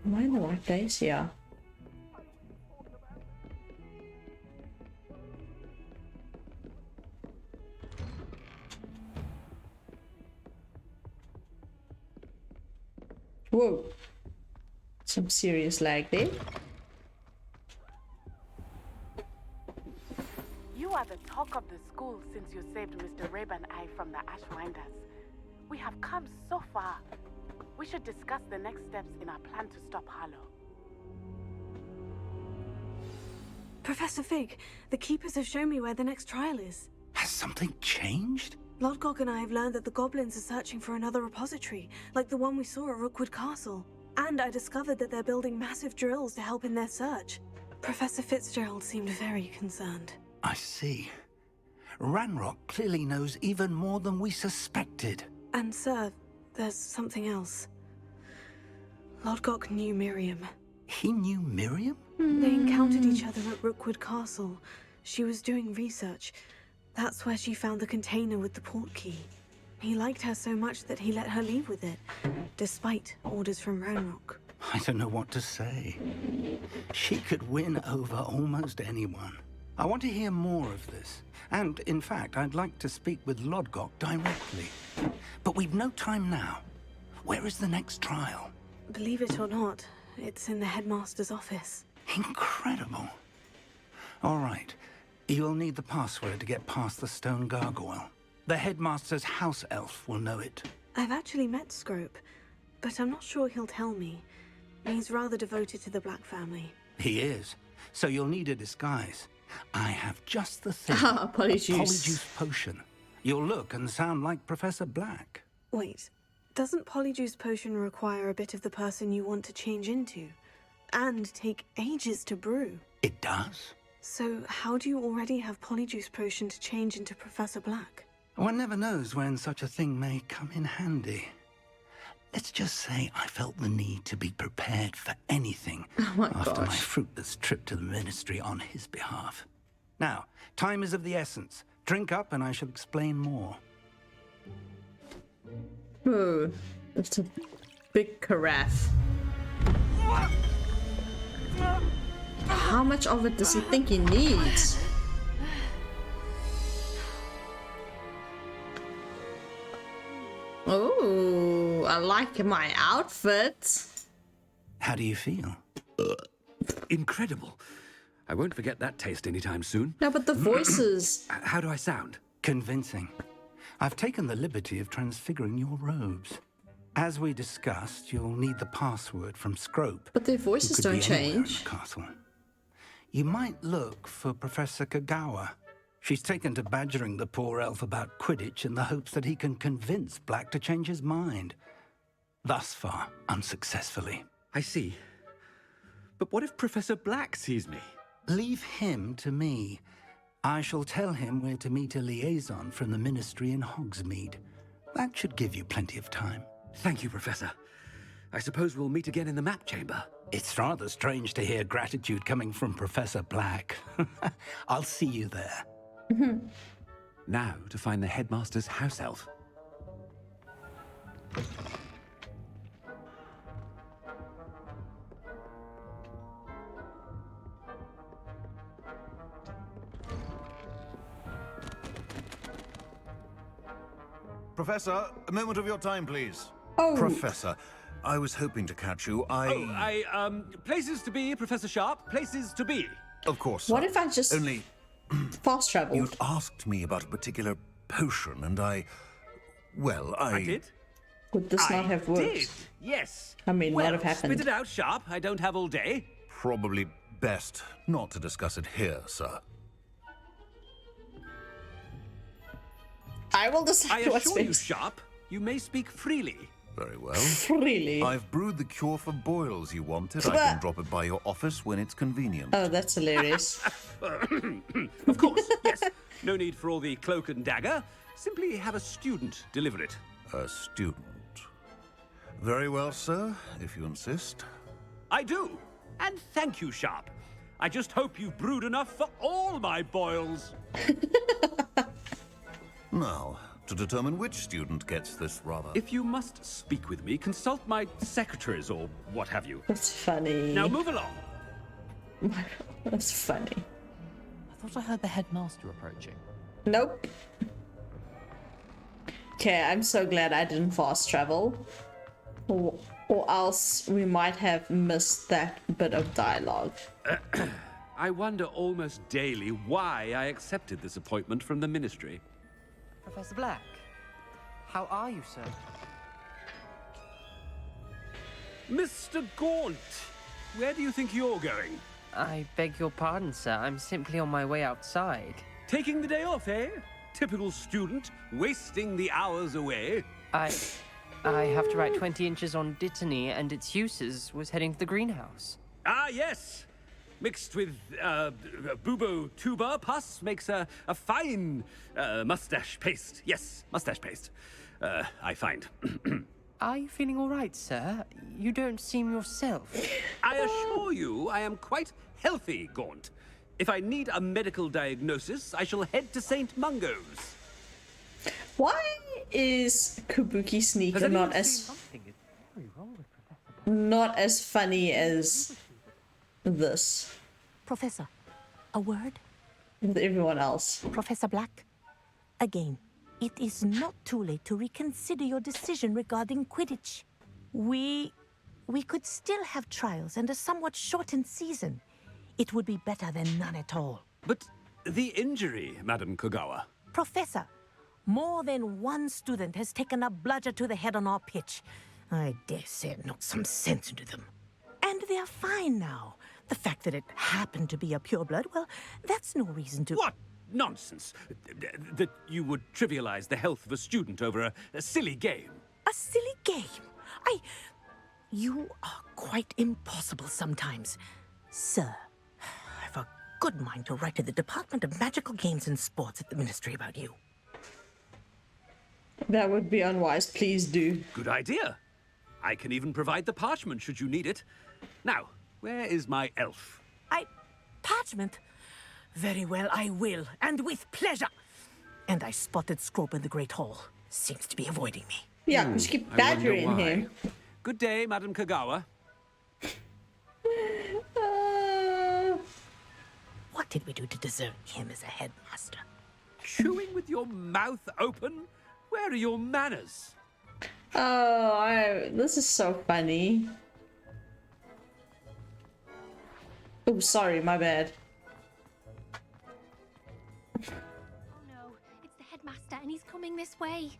Am I in the right place? Yeah. Whoa. Some serious lag there. You are the talk of the school since you saved Mr. Rabe and I from the Ashwinders. We have come so far. We should discuss the next steps in our plan to stop Harlow. Professor Fig, the Keepers have shown me where the next trial is. Has something changed? Lodgok and I have learned that the goblins are searching for another repository, like the one we saw at Rookwood Castle. And I discovered that they're building massive drills to help in their search. Professor Fitzgerald seemed very concerned. I see. Ranrock clearly knows even more than we suspected. And sir, there's something else. Lodgok knew Miriam. He knew Miriam? They encountered each other at Rookwood Castle. She was doing research. That's where she found the container with the portkey. He liked her so much that he let her leave with it, despite orders from Ranrock. I don't know what to say. She could win over almost anyone. I want to hear more of this. And, in fact, I'd like to speak with Lodgok directly. But we've no time now. Where is the next trial? Believe it or not, it's in the headmaster's office. Incredible. All right. You'll need the password to get past the stone gargoyle. The headmaster's house elf will know it. I've actually met Scrope, but I'm not sure he'll tell me. He's rather devoted to the Black family. He is. So you'll need a disguise. I have just the thing. Polyjuice. A polyjuice potion. You'll look and sound like Professor Black. Wait, doesn't Polyjuice potion require a bit of the person you want to change into? And take ages to brew? It does. So how do you already have Polyjuice potion to change into Professor Black? One never knows when such a thing may come in handy. Let's just say I felt the need to be prepared for anything after my fruitless trip to the ministry on his behalf. Now, time is of the essence. Drink up and I shall explain more. Ooh, it's a big carafe. How much of it does he think he needs? Oh, I like my outfit. How do you feel? Incredible. I won't forget that taste anytime soon. No, but the voices. How do I sound? Convincing. I've taken the liberty of transfiguring your robes. As we discussed, you'll need the password from Scrope. But their voices don't change. In the castle. You might look for Professor Kagawa. She's taken to badgering the poor elf about Quidditch in the hopes that he can convince Black to change his mind. Thus far, unsuccessfully. I see. But what if Professor Black sees me? Leave him to me. I shall tell him where to meet a liaison from the ministry in Hogsmeade. That should give you plenty of time. Thank you, Professor. I suppose we'll meet again in the map chamber. It's rather strange to hear gratitude coming from Professor Black. I'll see you there. Now to find the headmaster's house elf. Professor, a moment of your time, please. Oh. Professor, I was hoping to catch you. Places to be, Professor Sharp. Places to be. Of course. What if I just only fast traveled? You'd asked me about a particular potion, and I did. Would this not have worked? Did. Yes. I mean, well, what have happened? Spit it out, Sharp. I don't have all day. Probably best not to discuss it here, sir. I will decide I what's assure you, best. Sharp, you may speak freely. Very well. Freely. I've brewed the cure for boils you wanted. I can drop it by your office when it's convenient. Oh, that's hilarious. Of course, yes. No need for all the cloak and dagger. Simply have a student deliver it. A student. Very well, sir, if you insist. I do. And thank you, Sharp. I just hope you've brewed enough for all my boils. Now, to determine which student gets this rather... If you must speak with me, consult my secretaries or what have you. That's funny. Now move along. That's funny. I thought I heard the headmaster approaching. Nope. Okay, I'm so glad I didn't fast travel. Or else we might have missed that bit of dialogue. I wonder almost daily why I accepted this appointment from the ministry. Professor Black, how are you, sir? Mr. Gaunt, where do you think you're going? I beg your pardon, sir. I'm simply on my way outside. Taking the day off, eh? Typical student, wasting the hours away. I have to write 20 inches on Dittany and its uses was heading to the greenhouse. Ah, yes. Mixed with bubo tuber pus makes a fine mustache paste. Yes, mustache paste. I find. Are you feeling all right, sir? You don't seem yourself. I assure you, I am quite healthy, Gaunt. If I need a medical diagnosis, I shall head to St. Mungo's. Why is Kabuki Sneaker not as funny as this Professor, a word? with everyone else? Professor Black, again, it is not too late to reconsider your decision regarding Quidditch. We could still have trials and a somewhat shortened season. It would be better than none at all. But the injury, Madam Kogawa. Professor, more than one student has taken a bludger to the head on our pitch. I dare say it knocked some sense into them. And they're fine now. The fact that it happened to be a pureblood, well, that's no reason to... What nonsense! That you would trivialize the health of a student over a silly game. A silly game? You are quite impossible sometimes. Sir, I've a good mind to write to the Department of Magical Games and Sports at the Ministry about you. That would be unwise. Please do. Good idea. I can even provide the parchment should you need it. Now, where is my elf? Parchment? Very well, I will, and with pleasure. And I spotted Scrope in the Great Hall. Seems to be avoiding me. Yeah, because you keep badgering him. Good day, Madam Kogawa. What did we do to deserve him as a headmaster? Chewing with your mouth open? Where are your manners? Oh, this is so funny. Oh, sorry, my bad. Oh no, it's the headmaster and he's coming this way.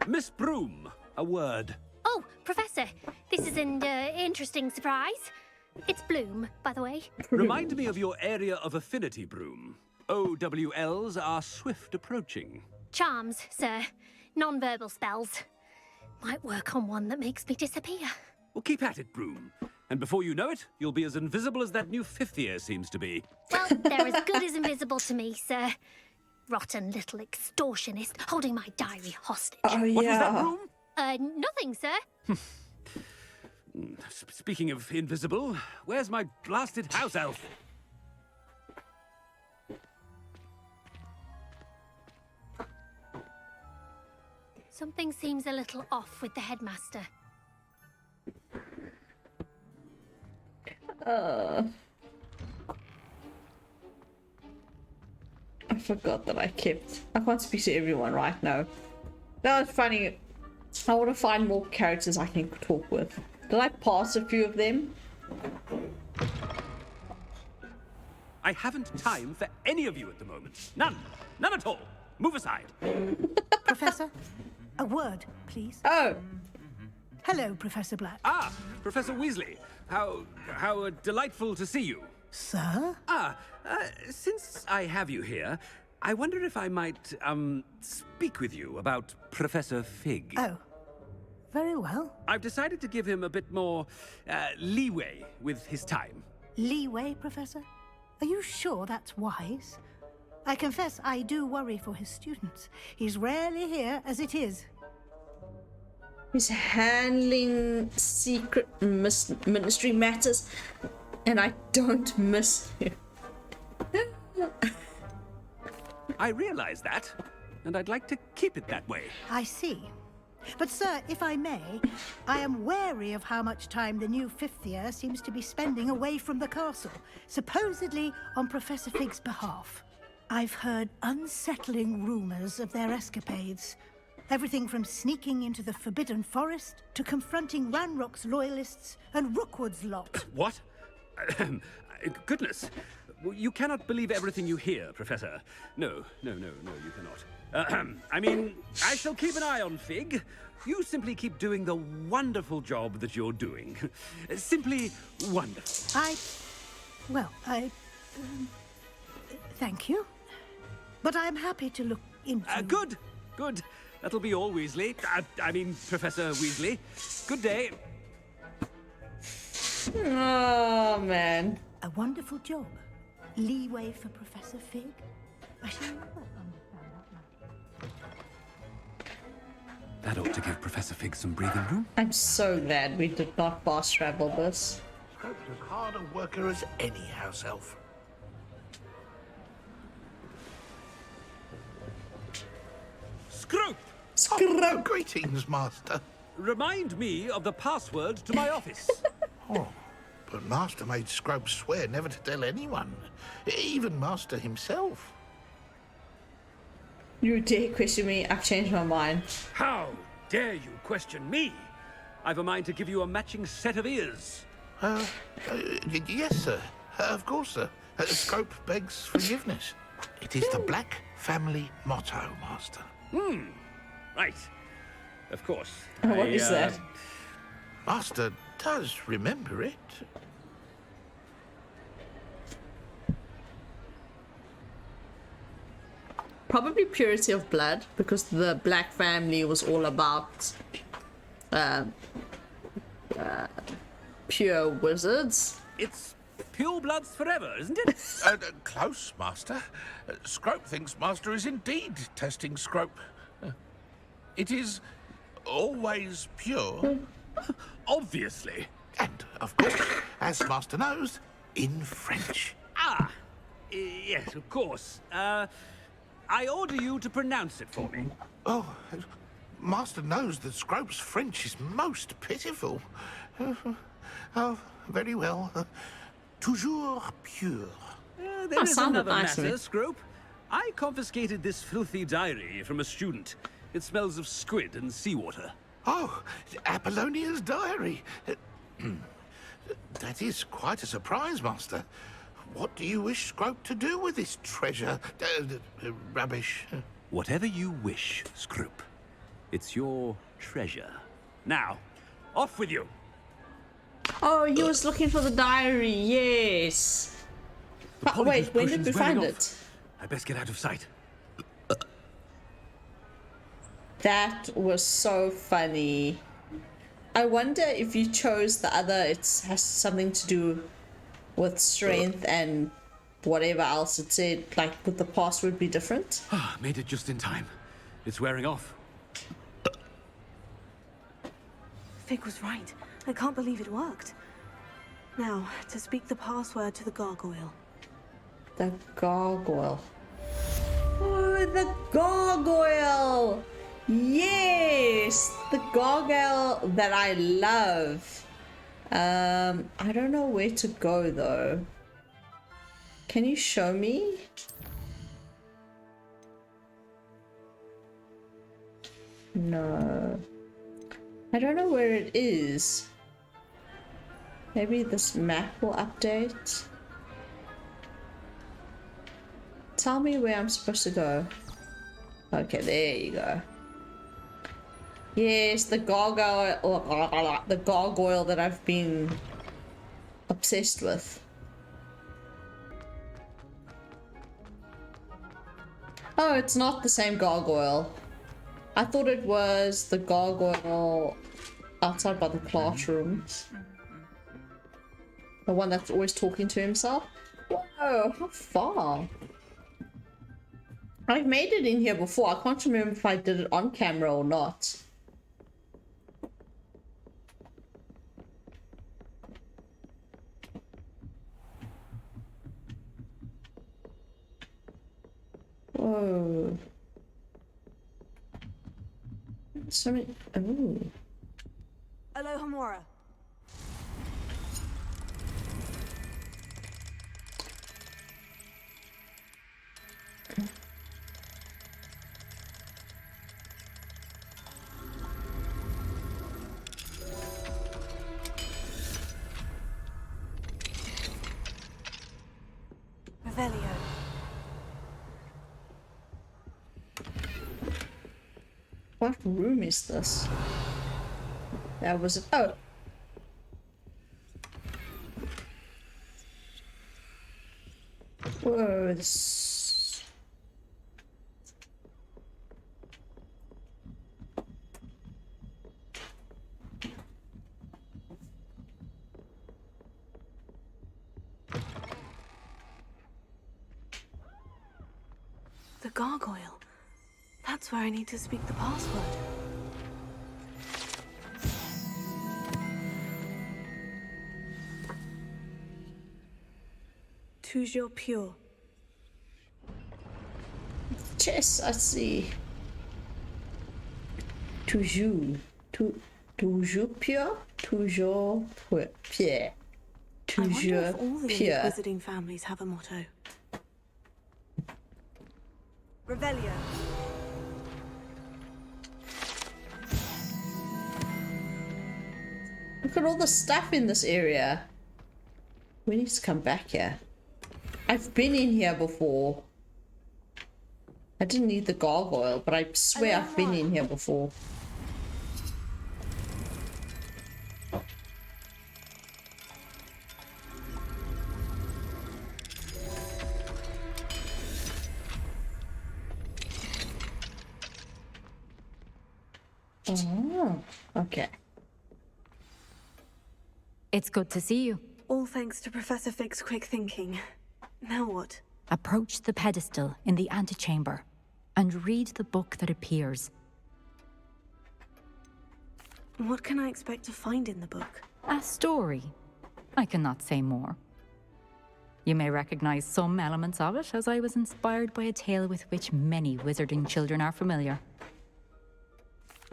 Miss Broom, a word. Oh, Professor, this is an interesting surprise. It's Bloom, by the way. Remind me of your area of affinity, Broom. OWLs are swift approaching. Charms, sir. Non-verbal spells. Might work on one that makes me disappear. Well, keep at it, Broom. And before you know it, you'll be as invisible as that new fifth year seems to be. Well, they're as good as invisible to me, sir. Rotten little extortionist holding my diary hostage. Oh, yeah. What was that, Broom? Nothing, sir. Speaking of invisible, where's my blasted house elf? Something seems a little off with the headmaster. I forgot that I can't speak to everyone right now. That was funny. I want to find more characters I can talk with. Did I pass a few of them? I haven't time for any of you at the moment. None. None at all. Move aside. Professor, a word, please. Oh. Hello, Professor Black. Ah, Professor Weasley. How delightful to see you. Sir? Since I have you here, I wonder if I might, speak with you about Professor Fig. Oh, very well. I've decided to give him a bit more, leeway with his time. Leeway, Professor? Are you sure that's wise? I confess I do worry for his students. He's rarely here as it is. He's handling secret ministry matters, and I don't miss him. I realize that, and I'd like to keep it that way. I see. But, sir, if I may, I am wary of how much time the new fifth year seems to be spending away from the castle, supposedly on Professor Fig's behalf. I've heard unsettling rumors of their escapades. Everything from sneaking into the Forbidden Forest to confronting Ranrock's loyalists and Rookwood's lot. What? Goodness. Well, you cannot believe everything you hear, Professor. No, you cannot. I mean, I shall keep an eye on Fig. You simply keep doing the wonderful job that you're doing. Simply wonderful. Thank you. But I'm happy to look into... Good. That'll be all, Weasley. I mean, Professor Weasley. Good day. Oh, man. A wonderful job. Leeway for Professor Fig. I shall never understand that now. That ought to give Professor Fig some breathing room. I'm so glad we did not fast travel this. Scrope's as hard a worker as any house elf. Scrope! Oh, greetings, Master. Remind me of the password to my office. Oh, but Master made Scrope swear never to tell anyone, even Master himself. You dare question me? I've changed my mind. How dare you question me? I've a mind to give you a matching set of ears. Yes, sir. Of course, sir. Scrope begs forgiveness. It is the Black family motto, Master. Right. Of course. What is that? Master does remember it. Probably purity of blood, because the Black family was all about pure wizards. It's pure bloods forever, isn't it? Close, Master. Scrope thinks Master is indeed testing Scrope. It is always pure. Obviously. And, of course, as Master knows, in French. Yes, of course. I order you to pronounce it for me. Oh, Master knows that Scrope's French is most pitiful. Oh, very well. Toujours pure. There is sounded another nice to matter, me. Scrope. I confiscated this filthy diary from a student. It smells of squid and seawater. Oh, Apollonia's diary. That is quite a surprise, Master. What do you wish Scrope to do with this treasure? Rubbish. Whatever you wish, Scrope. It's your treasure. Now, off with you. Oh, he was looking for the diary, yes. But wait, when did we find it? I best get out of sight. That was so funny. I wonder if you chose the other, it has something to do with strength and whatever else it said, like would the password be different? Made it just in time. It's wearing off. Fig was right. I can't believe it worked. Now, to speak the password to the gargoyle. The gargoyle. Oh, the gargoyle! Yes! The gargoyle that I love. I don't know where to go though. Can you show me? No. I don't know where it is. Maybe this map will update. Tell me where I'm supposed to go. Okay, there you go. Yes, the gargoyle that I've been obsessed with. Oh, it's not the same gargoyle. I thought it was the gargoyle outside by the classrooms. The one that's always talking to himself. Whoa, how far? I've made it in here before. I can't remember if I did it on camera or not. Whoa. So many. Oh. Alohomora. What room is this? That was it. Oh. Whoa, this... The gargoyle. That's where I need to speak the password. Toujours pure. Chess, I see. Toujours. Toujours pure? Toujours pure. I wonder Toujours if all the pure. Inquisiting families have a motto. Revelio. Look at all the stuff in this area. We need to come back here. I've been in here before. I didn't need the gargoyle, but I swear I've been in here before. Oh, okay. It's good to see you. All thanks to Professor Fig's quick thinking. Now what? Approach the pedestal in the antechamber and read the book that appears. What can I expect to find in the book? A story. I cannot say more. You may recognize some elements of it, as I was inspired by a tale with which many wizarding children are familiar.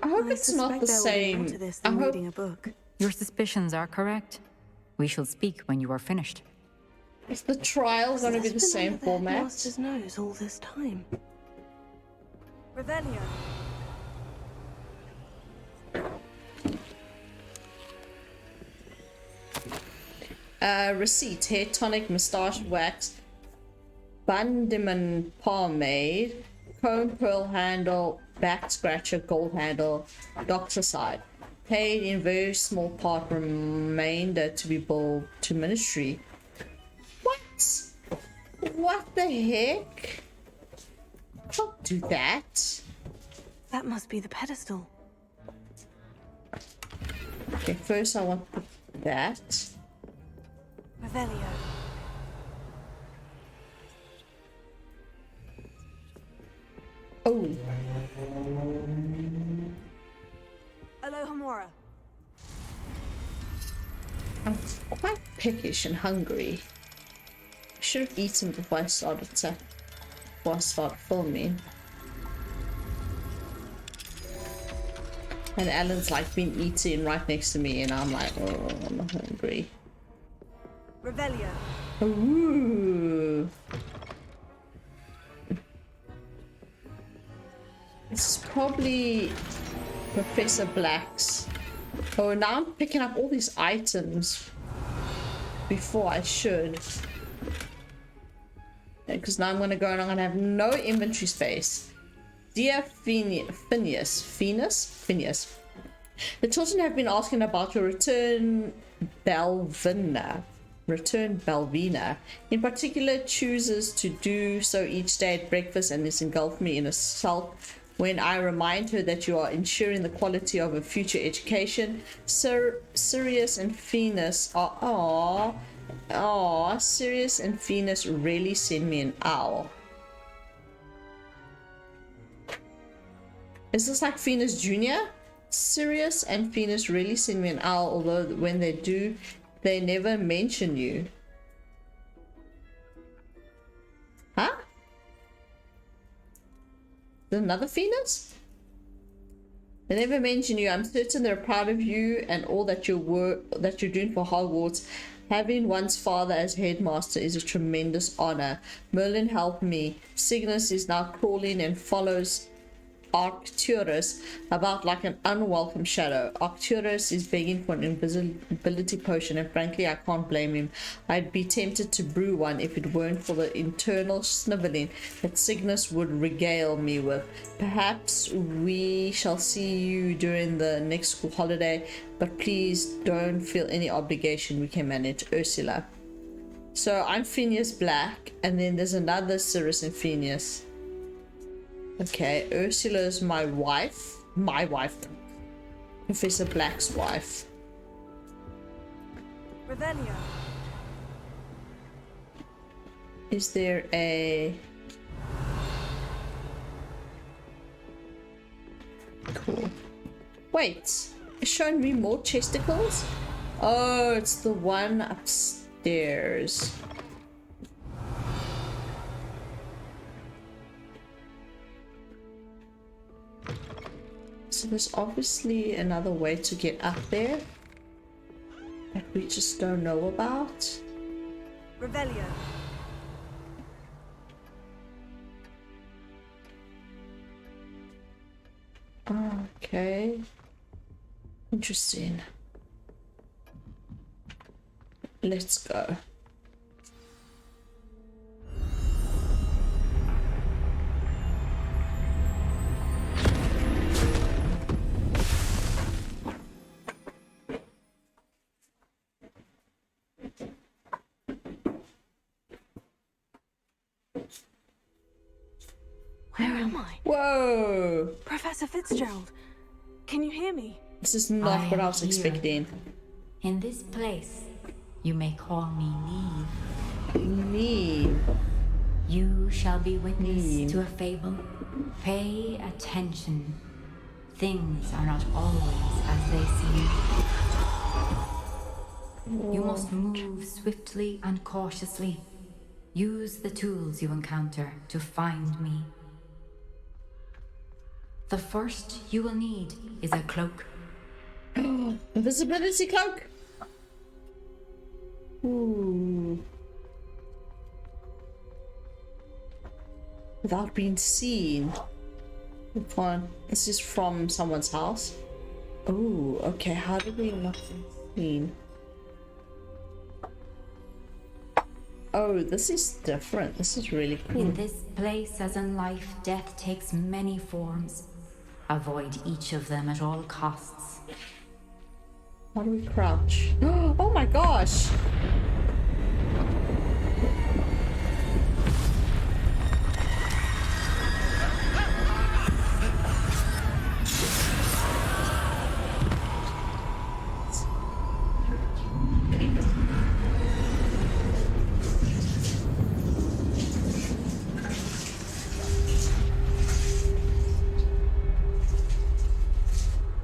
I hope it's not the same. I hope reading a book. Your suspicions are correct. We shall speak when you are finished. Is the trial going to be the same format? Master's nose all this time. Revelio. Receipt: hair tonic, moustache wax, Bundeman pomade, comb pearl handle, back scratcher, gold handle, doctor side. Paid in very small part, remainder to be billed to ministry. What? What the heck? Don't do that. That must be the pedestal. Okay, first I want that. Revelio. Oh. Alohomora. I'm quite peckish and hungry. I should have eaten before I started filming. And Alan's like been eating right next to me, and I'm like, oh, I'm hungry. Revelio. Ooh. This is probably Professor Black's. Oh, now I'm picking up all these items before I should. Because now I'm going to go and I'm going to have no inventory space. Dear Phineas. The children have been asking about your return, Belvina. In particular, chooses to do so each day at breakfast and is engulfed me in a sulk when I remind her that you are ensuring the quality of her future education. Sirius and Phineas are... Sirius and Phineas really send me an owl. Is this like Phineas Jr.? Sirius and Phineas really send me an owl, although when they do, they never mention you. Huh? Is another Phineas? They never mention you. I'm certain they're proud of you and all that you're doing for Hogwarts. Having one's father as headmaster is a tremendous honor. Merlin helped me. Cygnus is now crawling and follows Arcturus about like an unwelcome shadow. Arcturus is begging for an invisibility potion, and frankly I can't blame him. I'd be tempted to brew one if it weren't for the internal sniveling that Cygnus would regale me with. Perhaps we shall see you during the next school holiday, but please don't feel any obligation. We can manage. Ursula. So I'm Phineas Black, and then there's another Cirrus and Phineas. Okay, Ursula is my wife. My wife. Professor Black's wife. Revelio. Is there a... Cool. Wait, it's showing me more chesticles? Oh, it's the one upstairs. So there's obviously another way to get up there that we just don't know about. Revelio. Okay. Interesting. Let's go. Where am I? Whoa! Professor Fitzgerald, can you hear me? This is not what I was expecting. In this place, you may call me Niamh. Niamh. You shall be witness Niamh. to a fable. Pay attention. Things are not always as they seem. You must move swiftly and cautiously. Use the tools you encounter to find me. The first you will need is a cloak. Invisibility cloak. Ooh. Without being seen. Fine. This is from someone's house. Oh, okay. How do we not be seen? Oh, this is different. This is really cool. In this place, as in life, death takes many forms. Avoid each of them at all costs. How do we crouch? Oh my gosh!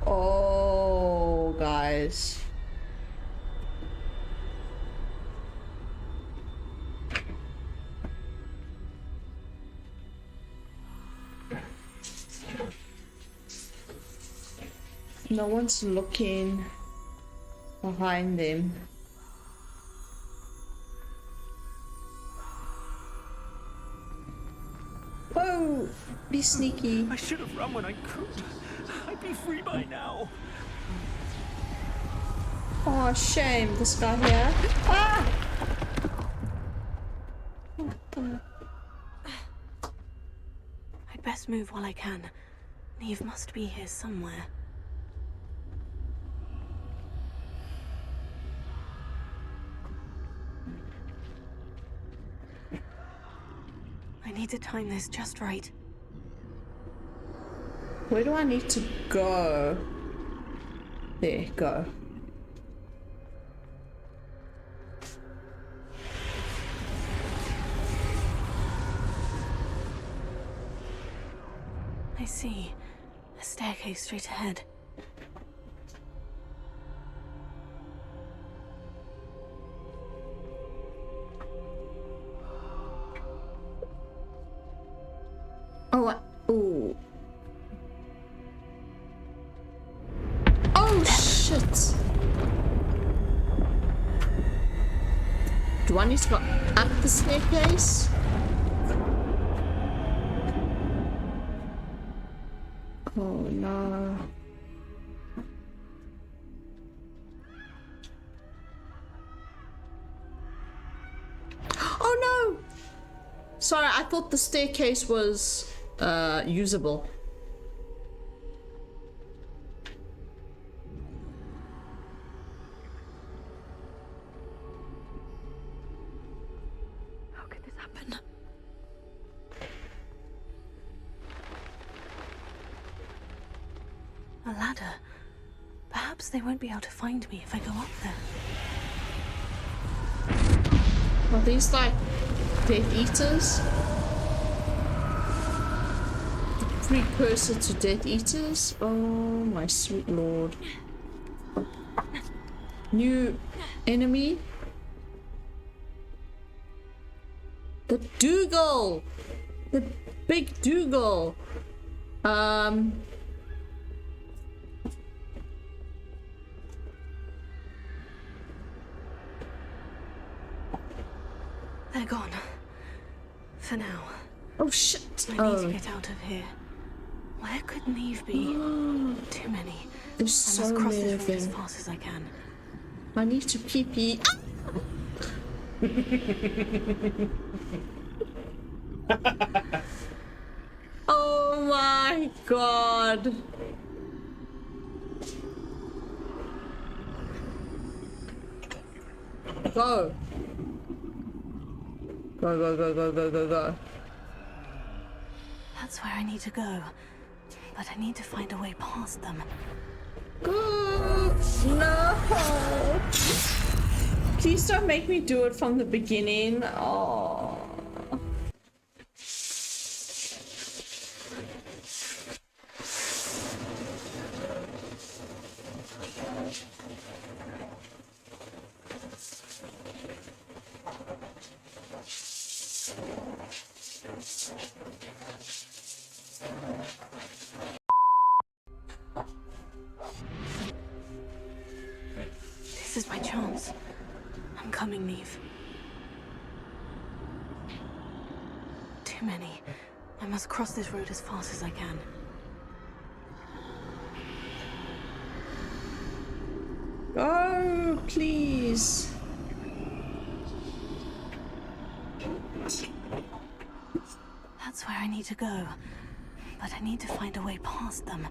Oh, guys. No one's looking behind them. Whoa! Be sneaky. I should have run when I could. I'd be free by now. Oh, shame. This guy here. Ah! What the... I'd best move while I can. Niamh must be here somewhere. I need to time this just right. Where do I need to go? There, go. I see. A staircase straight ahead. Oh, ooh. Oh, shit. Do I need to go up the staircase? Oh no. Oh no! Sorry, I thought the staircase was usable. How could this happen? A ladder. Perhaps they won't be able to find me if I go up there. Are these like Death Eaters? The precursor to Death Eaters? Oh my sweet lord. New enemy? The Dougal! The big Dougal! They're gone. For now. Oh shit! I need to get out of here. Where could Niamh be? Too many. There's I so must cross many this of road as them. fast as I can. I need to pee-pee. Oh my god. Go. Go, go, go, go, go, go, go. That's where I need to go. But I need to find a way past them. Go. No. Please don't make me do it from the beginning. Oh. This is my chance. I'm coming, Niamh. Too many. I must cross this road as fast as I can. Oh, please. That's where I need to go. But I need to find a way past them.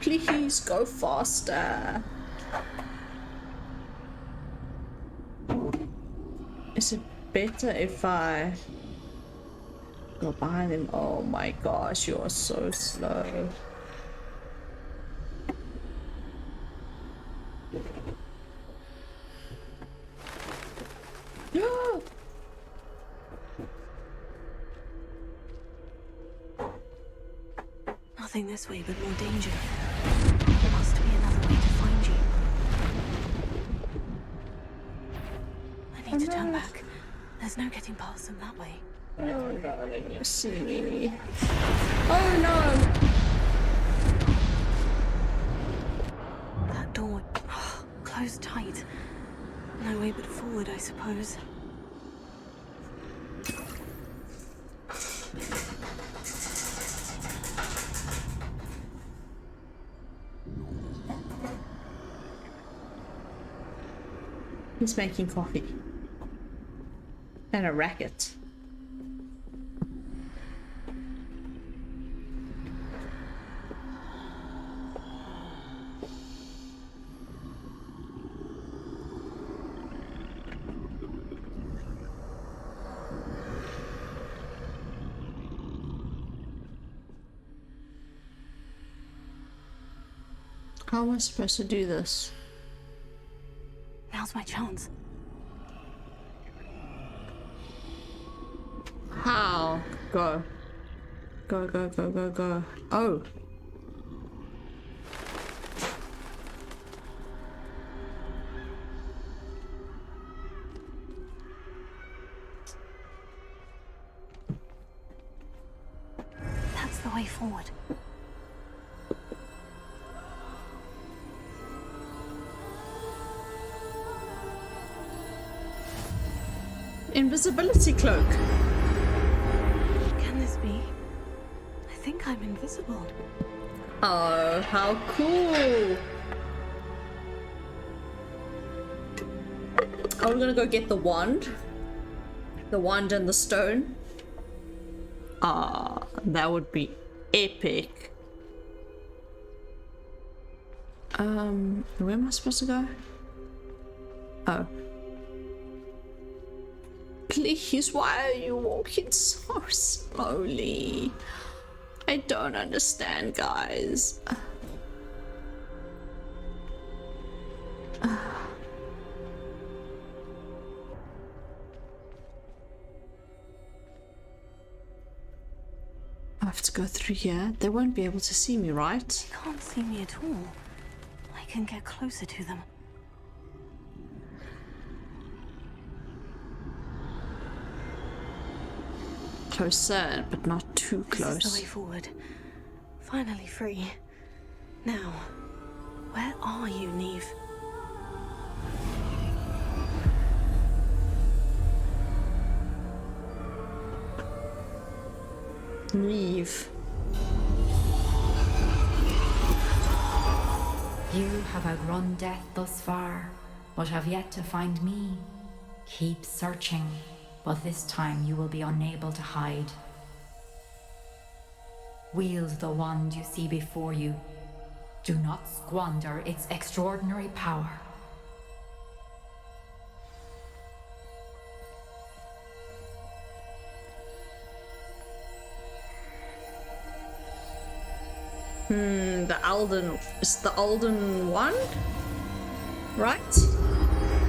Please go faster. Is it better if I go behind him? Oh my gosh, you are so slow. Nothing this way but more danger. There must be another way to find you. I need to turn back. There's no getting past them that way. Oh no, they're gonna see me. Oh no! That door closed tight. No way but forward, I suppose. He's making coffee. And a racket. How am I supposed to do this? Now's my chance. How? Go. Go, go, go, go, go. Oh. That's the way forward. invisibility cloak. Can this be? I think I'm invisible. Oh, how cool. Are we gonna go get the wand? The wand and the stone? Ah, that would be epic. Where am I supposed to go? Oh. Please, why are you walking so slowly? I don't understand, guys. I have to go through here. They won't be able to see me, right? They can't see me at all. I can get closer to them. Closer, but not too close. This is the way forward. Finally free. Now, where are you, Niamh? Niamh. You have outrun death thus far, but have yet to find me. Keep searching, but this time you will be unable to hide. Wield the wand you see before you. Do not squander its extraordinary power. The Alden... Is the Alden one? Right?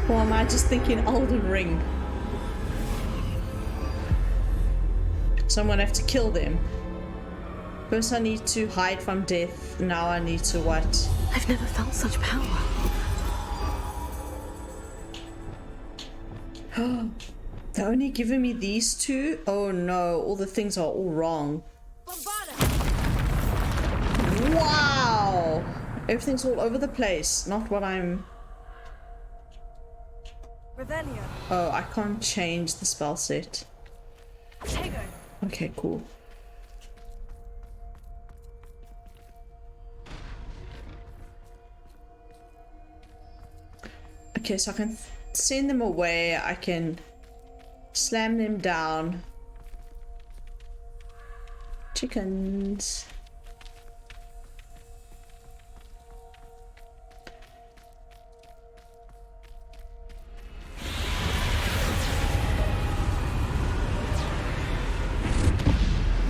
Or am I just thinking Alden Ring? So I'm gonna have to kill them. First I need to hide from death. Now I need to what? I've never felt such power. They're only giving me these two? Oh no, all the things are all wrong. Wow! Everything's all over the place. Not what I'm... Revelio. Oh, I can't change the spell set. Okay, cool. Okay, so I can send them away. I can slam them down. Chickens.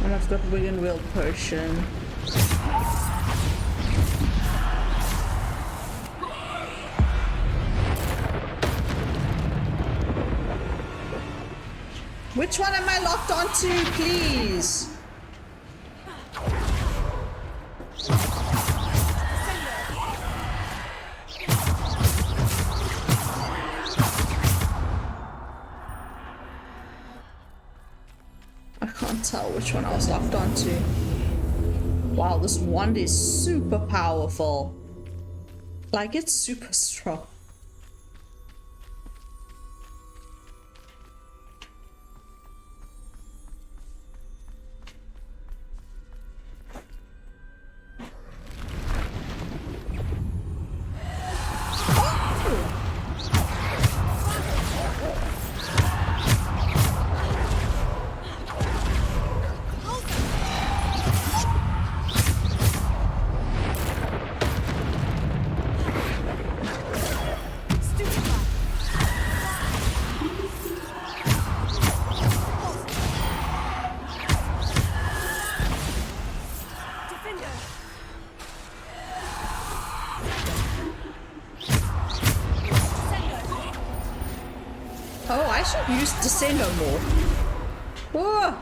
And I've got Wig and Wheel Potion. Which one am I locked onto, please? I can't tell which one I was locked onto. Wow, this wand is super powerful. Like, it's super strong. Oh, I should use Descendo more. Whoa!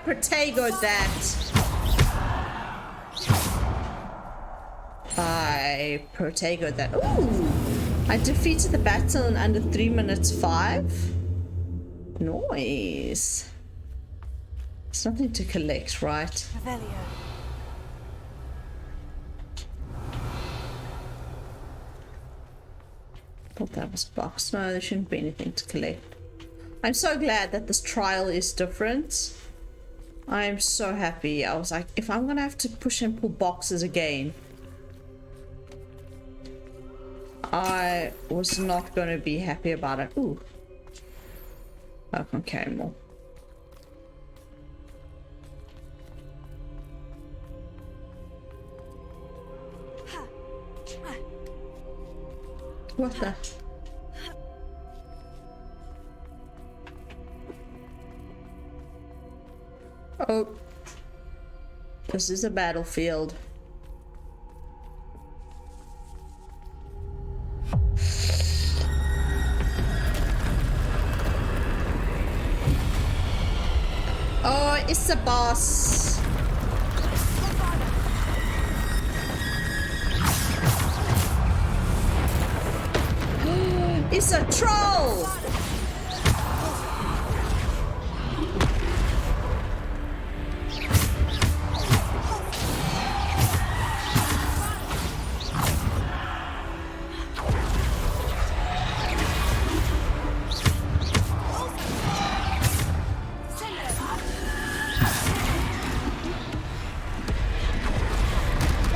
Protegoed that. I Protegoed that. Ooh! I defeated the battle in under 3 minutes 5. Nice. There's nothing to collect, right? Thought that was a box. No, there shouldn't be anything to collect. I'm so glad that this trial is different. I'm so happy. I was like, if I'm gonna have to push and pull boxes again, I was not gonna be happy about it. Ooh. I can carry more. What the? Oh. This is a battlefield. Oh, it's a boss. It's a troll.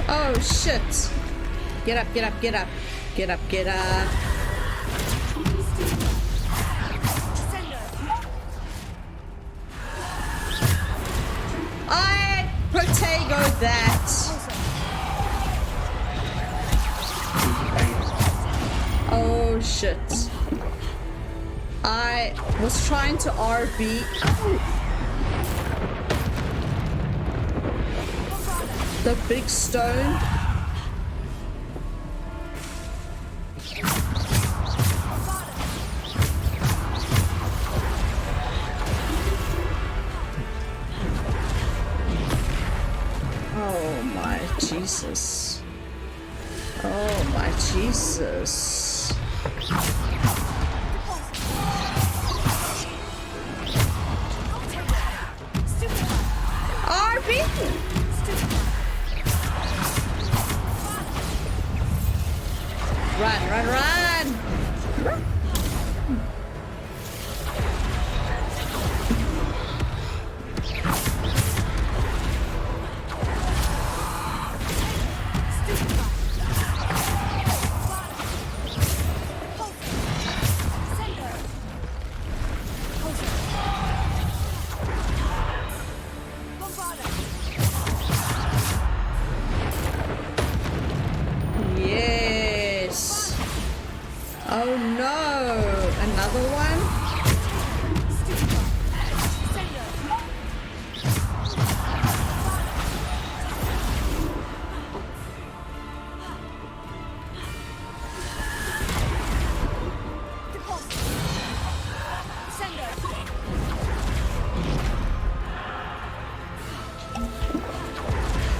Oh shit. Get up, get up, get up. Get up, get up. I Protego that. Oh shit. I was trying to RB. The big stone. Oh my Jesus. Oh my Jesus. RB! Run, run, run! Yes. Oh no, another one?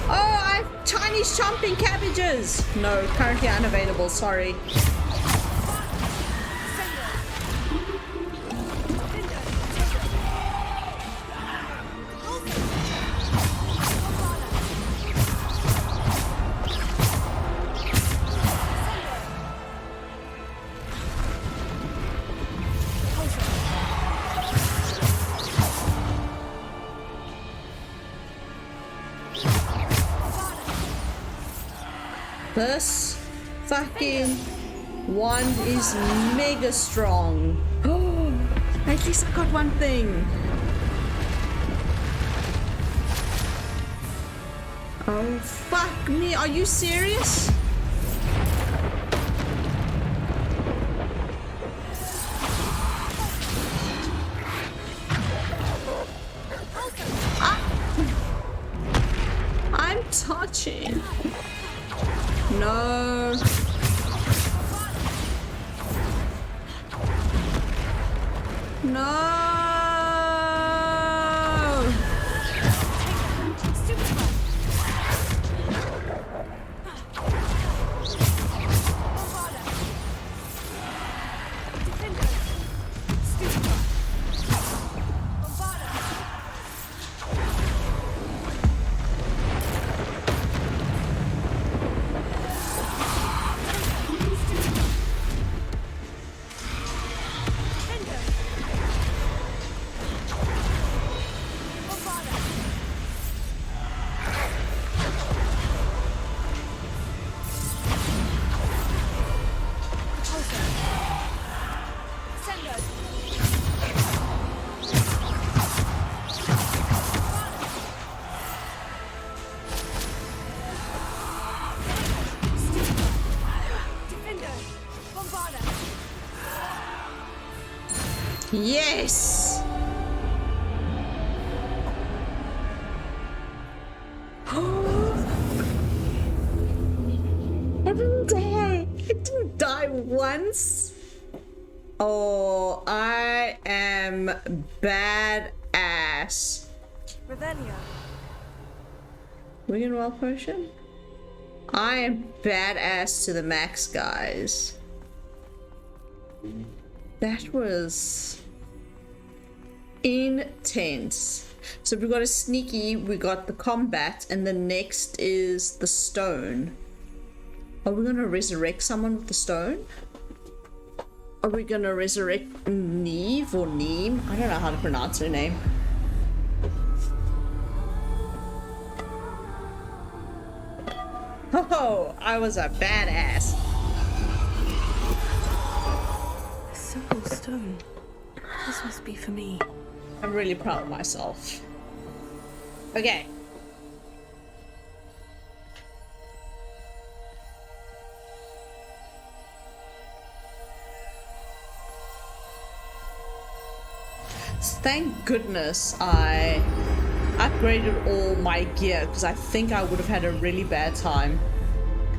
Oh, I have Chinese chomping cabbages. No, currently unavailable, sorry. This fucking one is mega strong. Oh, at least I got one thing. Oh, fuck me. Are you serious? I'm touching. No. No. Yes! I didn't die! I didn't die once! Oh, I am badass. Revelio. Wing and Well Potion? I am badass to the max, guys. That was intense. So we got a sneaky, we got the combat, and the next is the stone. Are we gonna resurrect someone with the stone? Are we gonna resurrect Niamh or Niamh? I don't know how to pronounce her name. Oh, I was a badass. A simple stone. This must be for me. I'm really proud of myself. Okay. Thank goodness I upgraded all my gear, because I think I would have had a really bad time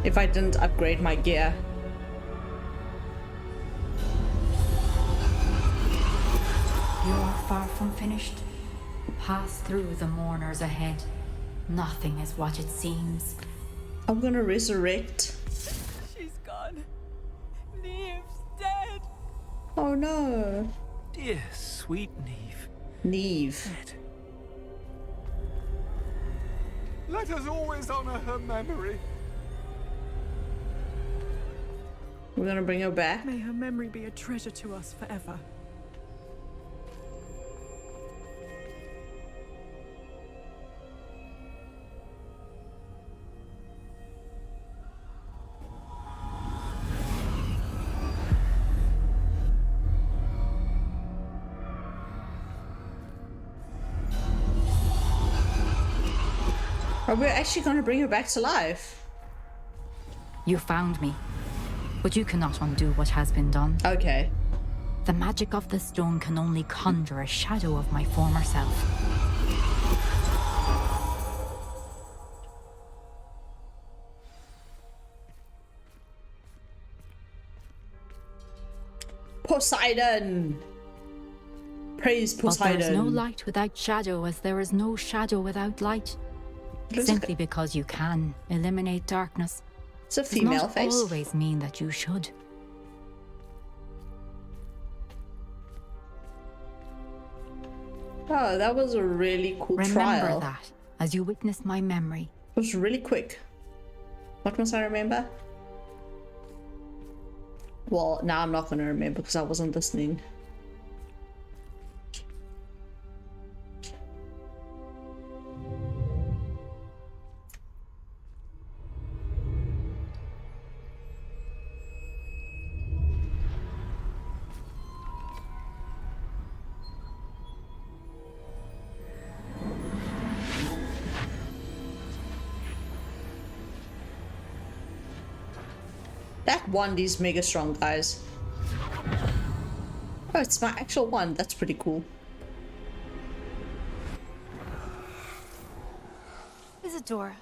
if I didn't upgrade my gear. You're far from finished. Pass through the mourners ahead. Nothing is what it seems. I'm gonna resurrect. She's gone. Niamh's dead. Oh no. Dear sweet Niamh. Niamh. Let us always honor her memory. We're gonna bring her back. May her memory be a treasure to us forever. Are we actually gonna bring her back to life? You found me, but you cannot undo what has been done. Okay. The magic of the stone can only conjure a shadow of my former self. Poseidon! Praise Poseidon. But there is no light without shadow, as there is no shadow without light. Simply because you can eliminate darkness. It's a female does not face. always mean that you should. Oh, that was a really cool Remember trial. that as you witness my memory. It was really quick. What must I remember? Well, now I'm not going to remember because I wasn't listening. That wand is mega strong, guys. Oh, it's my actual wand. That's pretty cool. Isadora,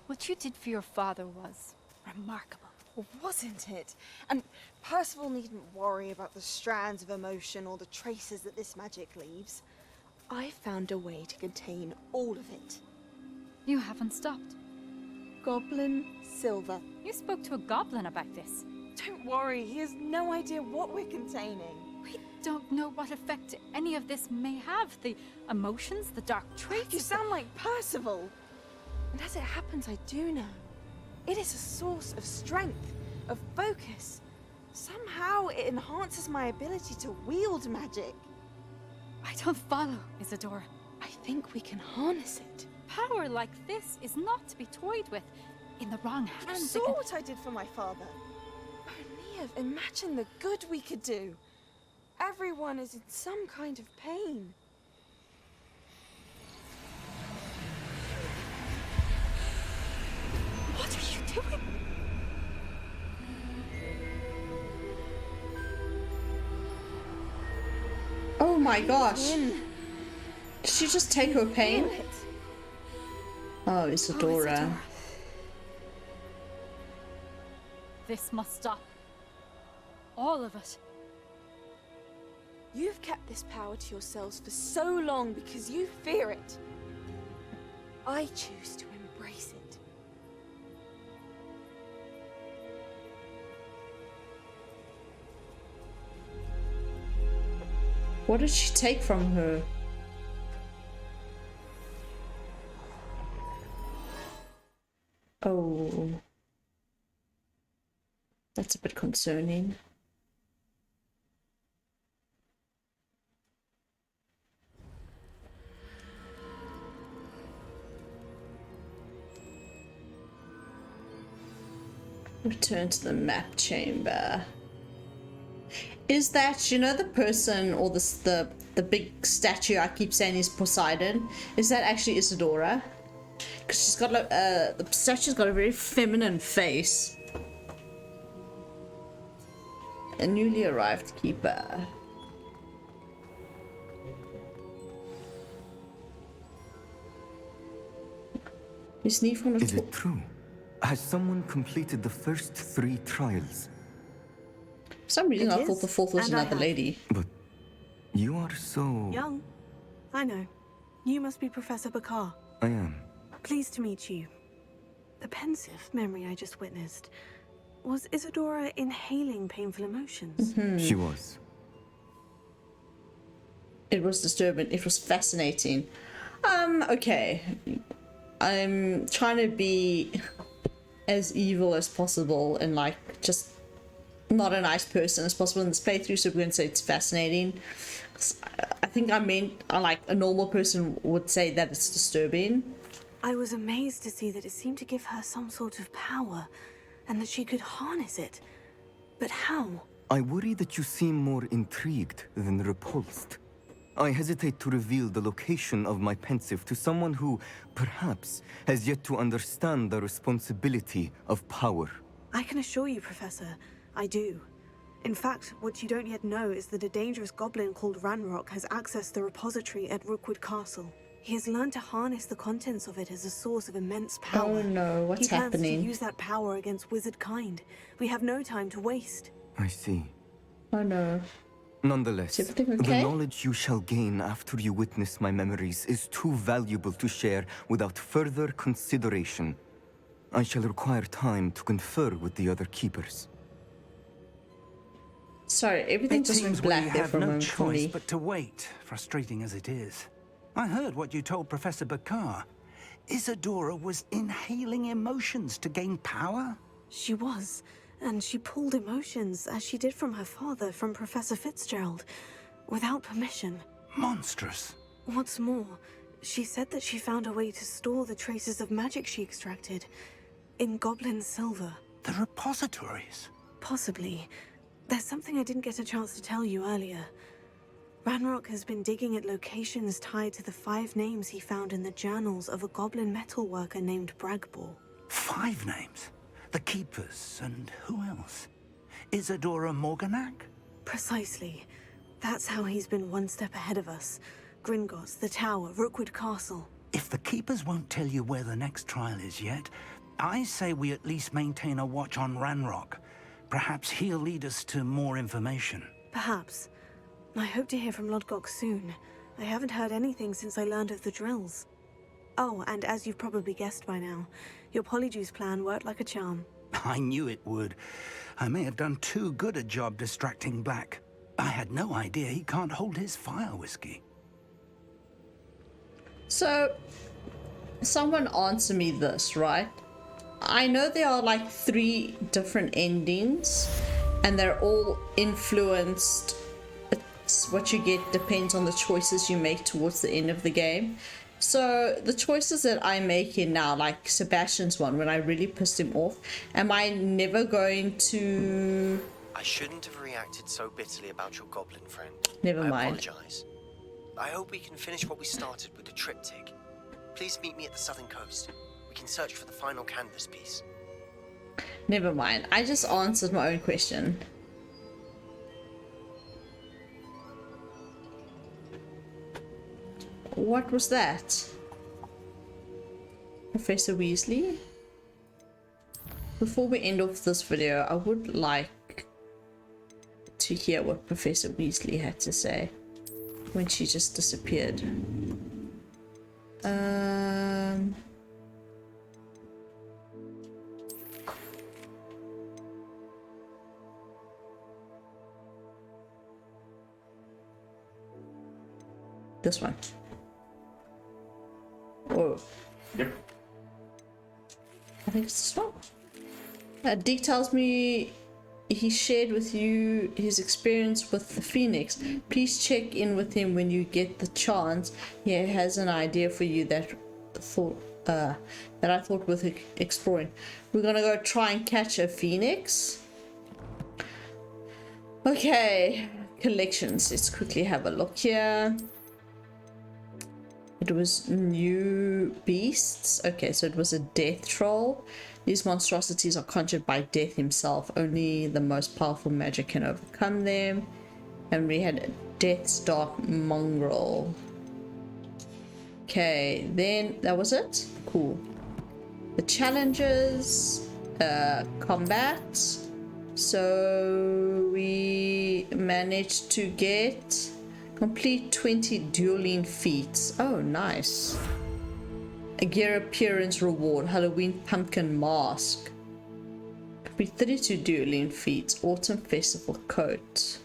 what you did for your father was remarkable. Well, wasn't it? And Percival needn't worry about the strands of emotion or the traces that this magic leaves. I found a way to contain all of it. You haven't stopped. Goblin Silver. You spoke to a goblin about this. Don't worry, he has no idea what we're containing. We don't know what effect any of this may have. The emotions, the dark traits. You sound like Percival. And as it happens, I do know. It is a source of strength, of focus. Somehow it enhances my ability to wield magic. I don't follow, Isadora. I think we can harness it. Power like this is not to be toyed with. In the wrong You hands, saw what I did for my father. Oh, Niamh, imagine the good we could do. Everyone is in some kind of pain. What are you doing? Oh Oh my gosh. Did she just take her pain? Oh, Isadora. This must stop. All of it. You've kept this power to yourselves for so long because you fear it. I choose to embrace it. What did she take from her? Oh. That's a bit concerning. Return to the map chamber. Is that, you know, the person or the big statue I keep saying is Poseidon? Is that actually Isadora? Because she's got like the statue's got a very feminine face. A newly arrived keeper. Is it true? Has someone completed the first 3 trials? For some reason I thought the 4th was another lady. But you are so... Young. I know. You must be Professor Bakar. I am. Pleased to meet you. The pensive memory I just witnessed. Was Isadora inhaling painful emotions? She was. It was disturbing. It was fascinating. Okay. I'm trying to be as evil as possible and like just not a nice person as possible in this playthrough, so we're going to say it's fascinating. I think I meant like a normal person would say that it's disturbing. I was amazed to see that it seemed to give her some sort of power and that she could harness it. But how? I worry that you seem more intrigued than repulsed. I hesitate to reveal the location of my pensive to someone who, perhaps, has yet to understand the responsibility of power. I can assure you, Professor, I do. In fact, what you don't yet know is that a dangerous goblin called Ranrock has accessed the repository at Rookwood Castle. He has learned to harness the contents of it as a source of immense power. Oh no, what's happening? He plans to use that power against wizard kind. We have no time to waste. I see. Oh no. Nonetheless, okay? The knowledge you shall gain after you witness my memories is too valuable to share without further consideration. I shall require time to confer with the other keepers. Sorry, everything just went black there for a moment for me. But to wait, frustrating as it is. I heard what you told Professor Bakar. Isadora was inhaling emotions to gain power? She was. And she pulled emotions, as she did from her father, from Professor Fitzgerald, without permission. Monstrous. What's more, she said that she found a way to store the traces of magic she extracted in goblin silver. The repositories? Possibly. There's something I didn't get a chance to tell you earlier. Ranrock has been digging at locations tied to the 5 names he found in the journals of a goblin metalworker named Bragbor. 5 names? The Keepers, and who else? Isadora Morganac? Precisely. That's how he's been one step ahead of us. Gringotts, the Tower, Rookwood Castle. If the Keepers won't tell you where the next trial is yet, I say we at least maintain a watch on Ranrock. Perhaps he'll lead us to more information. Perhaps. I hope to hear from Lodgok soon. I haven't heard anything since I learned of the drills. Oh, and as you've probably guessed by now, your polyjuice plan worked like a charm. I knew it would. I may have done too good a job distracting Black. I had no idea he can't hold his fire whiskey. So, someone answer me this, right? I know there are like 3 different endings, and they're all influenced. It's what you get depends on the choices you make towards the end of the game. So the choices that I'm making now, like Sebastian's one, when I really pissed him off, am I never going to... I shouldn't have reacted so bitterly about your goblin friend. Never mind. I apologize. I hope we can finish what we started with the triptych. Please meet me at the southern coast. We can search for the final canvas piece. Never mind. I just answered my own question. what was that? Professor Weasley? Before we end off this video, I would like to hear what Professor Weasley had to say when she just disappeared. This one. Whoa. Yep. I think it's this one. Deke tells me he shared with you his experience with the Phoenix. Please check in with him when you get the chance. He has an idea for you that I thought worth exploring. We're gonna go try and catch a Phoenix. Okay, collections. Let's quickly have a look here. It was new beasts. Okay, so it was a death troll. These monstrosities are conjured by Death himself. Only the most powerful magic can overcome them. And we had Death's Dark Mongrel. Okay, then that was it. Cool. The challenges, combat. So we managed to get complete 20 dueling feats. Oh, nice. A gear appearance reward, Halloween pumpkin mask. Complete 32 dueling feats, autumn festival coat.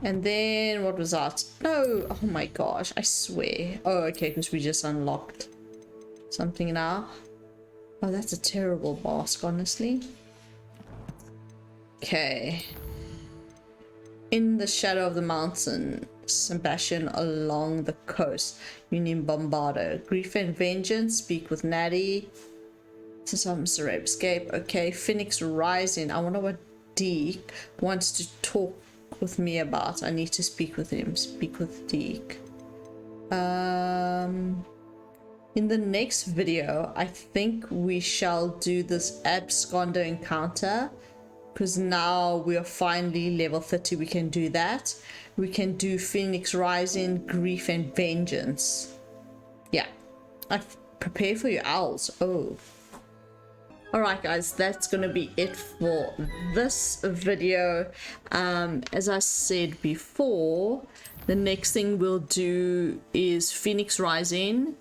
And then what was that? No, oh my gosh, I swear. Oh, okay, because we just unlocked something now. Oh, that's a terrible mask, honestly. Okay. In the shadow of the mountain, Sebastian along the coast. Union Bombardo. Grief and Vengeance. Speak with Natty. Since I'm Mr. Escape. Okay. Phoenix Rising. I wonder what Deke wants to talk with me about. I need to speak with him. Speak with Deke. In the next video, I think we shall do this absconder encounter, because now we are finally level 30. We can do that. We can do Phoenix Rising, Grief and Vengeance. Yeah, I prepare for your owls. Oh, alright guys, that's gonna be it for this video. As I said before, the next thing we'll do is Phoenix Rising,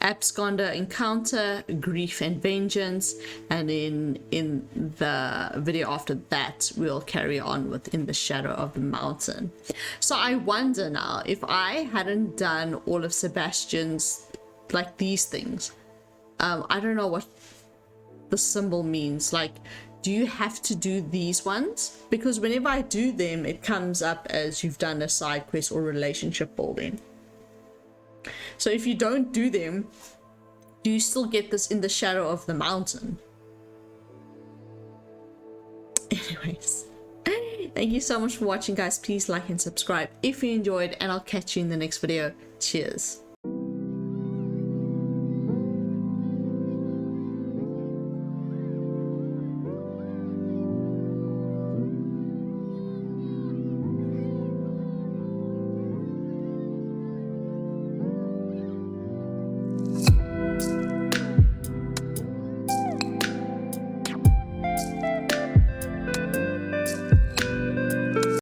Absconder Encounter, Grief and Vengeance, and in the video after that we'll carry on with In the Shadow of the Mountain. So I wonder now, if I hadn't done all of Sebastian's, like these things, I don't know what the symbol means. Like, do you have to do these ones? Because whenever I do them, it comes up as you've done a side quest or relationship building. So if you don't do them, do you still get this In the Shadow of the Mountain? Anyways, thank you so much for watching, guys. Please like and subscribe if you enjoyed, and I'll catch you in the next video. Cheers.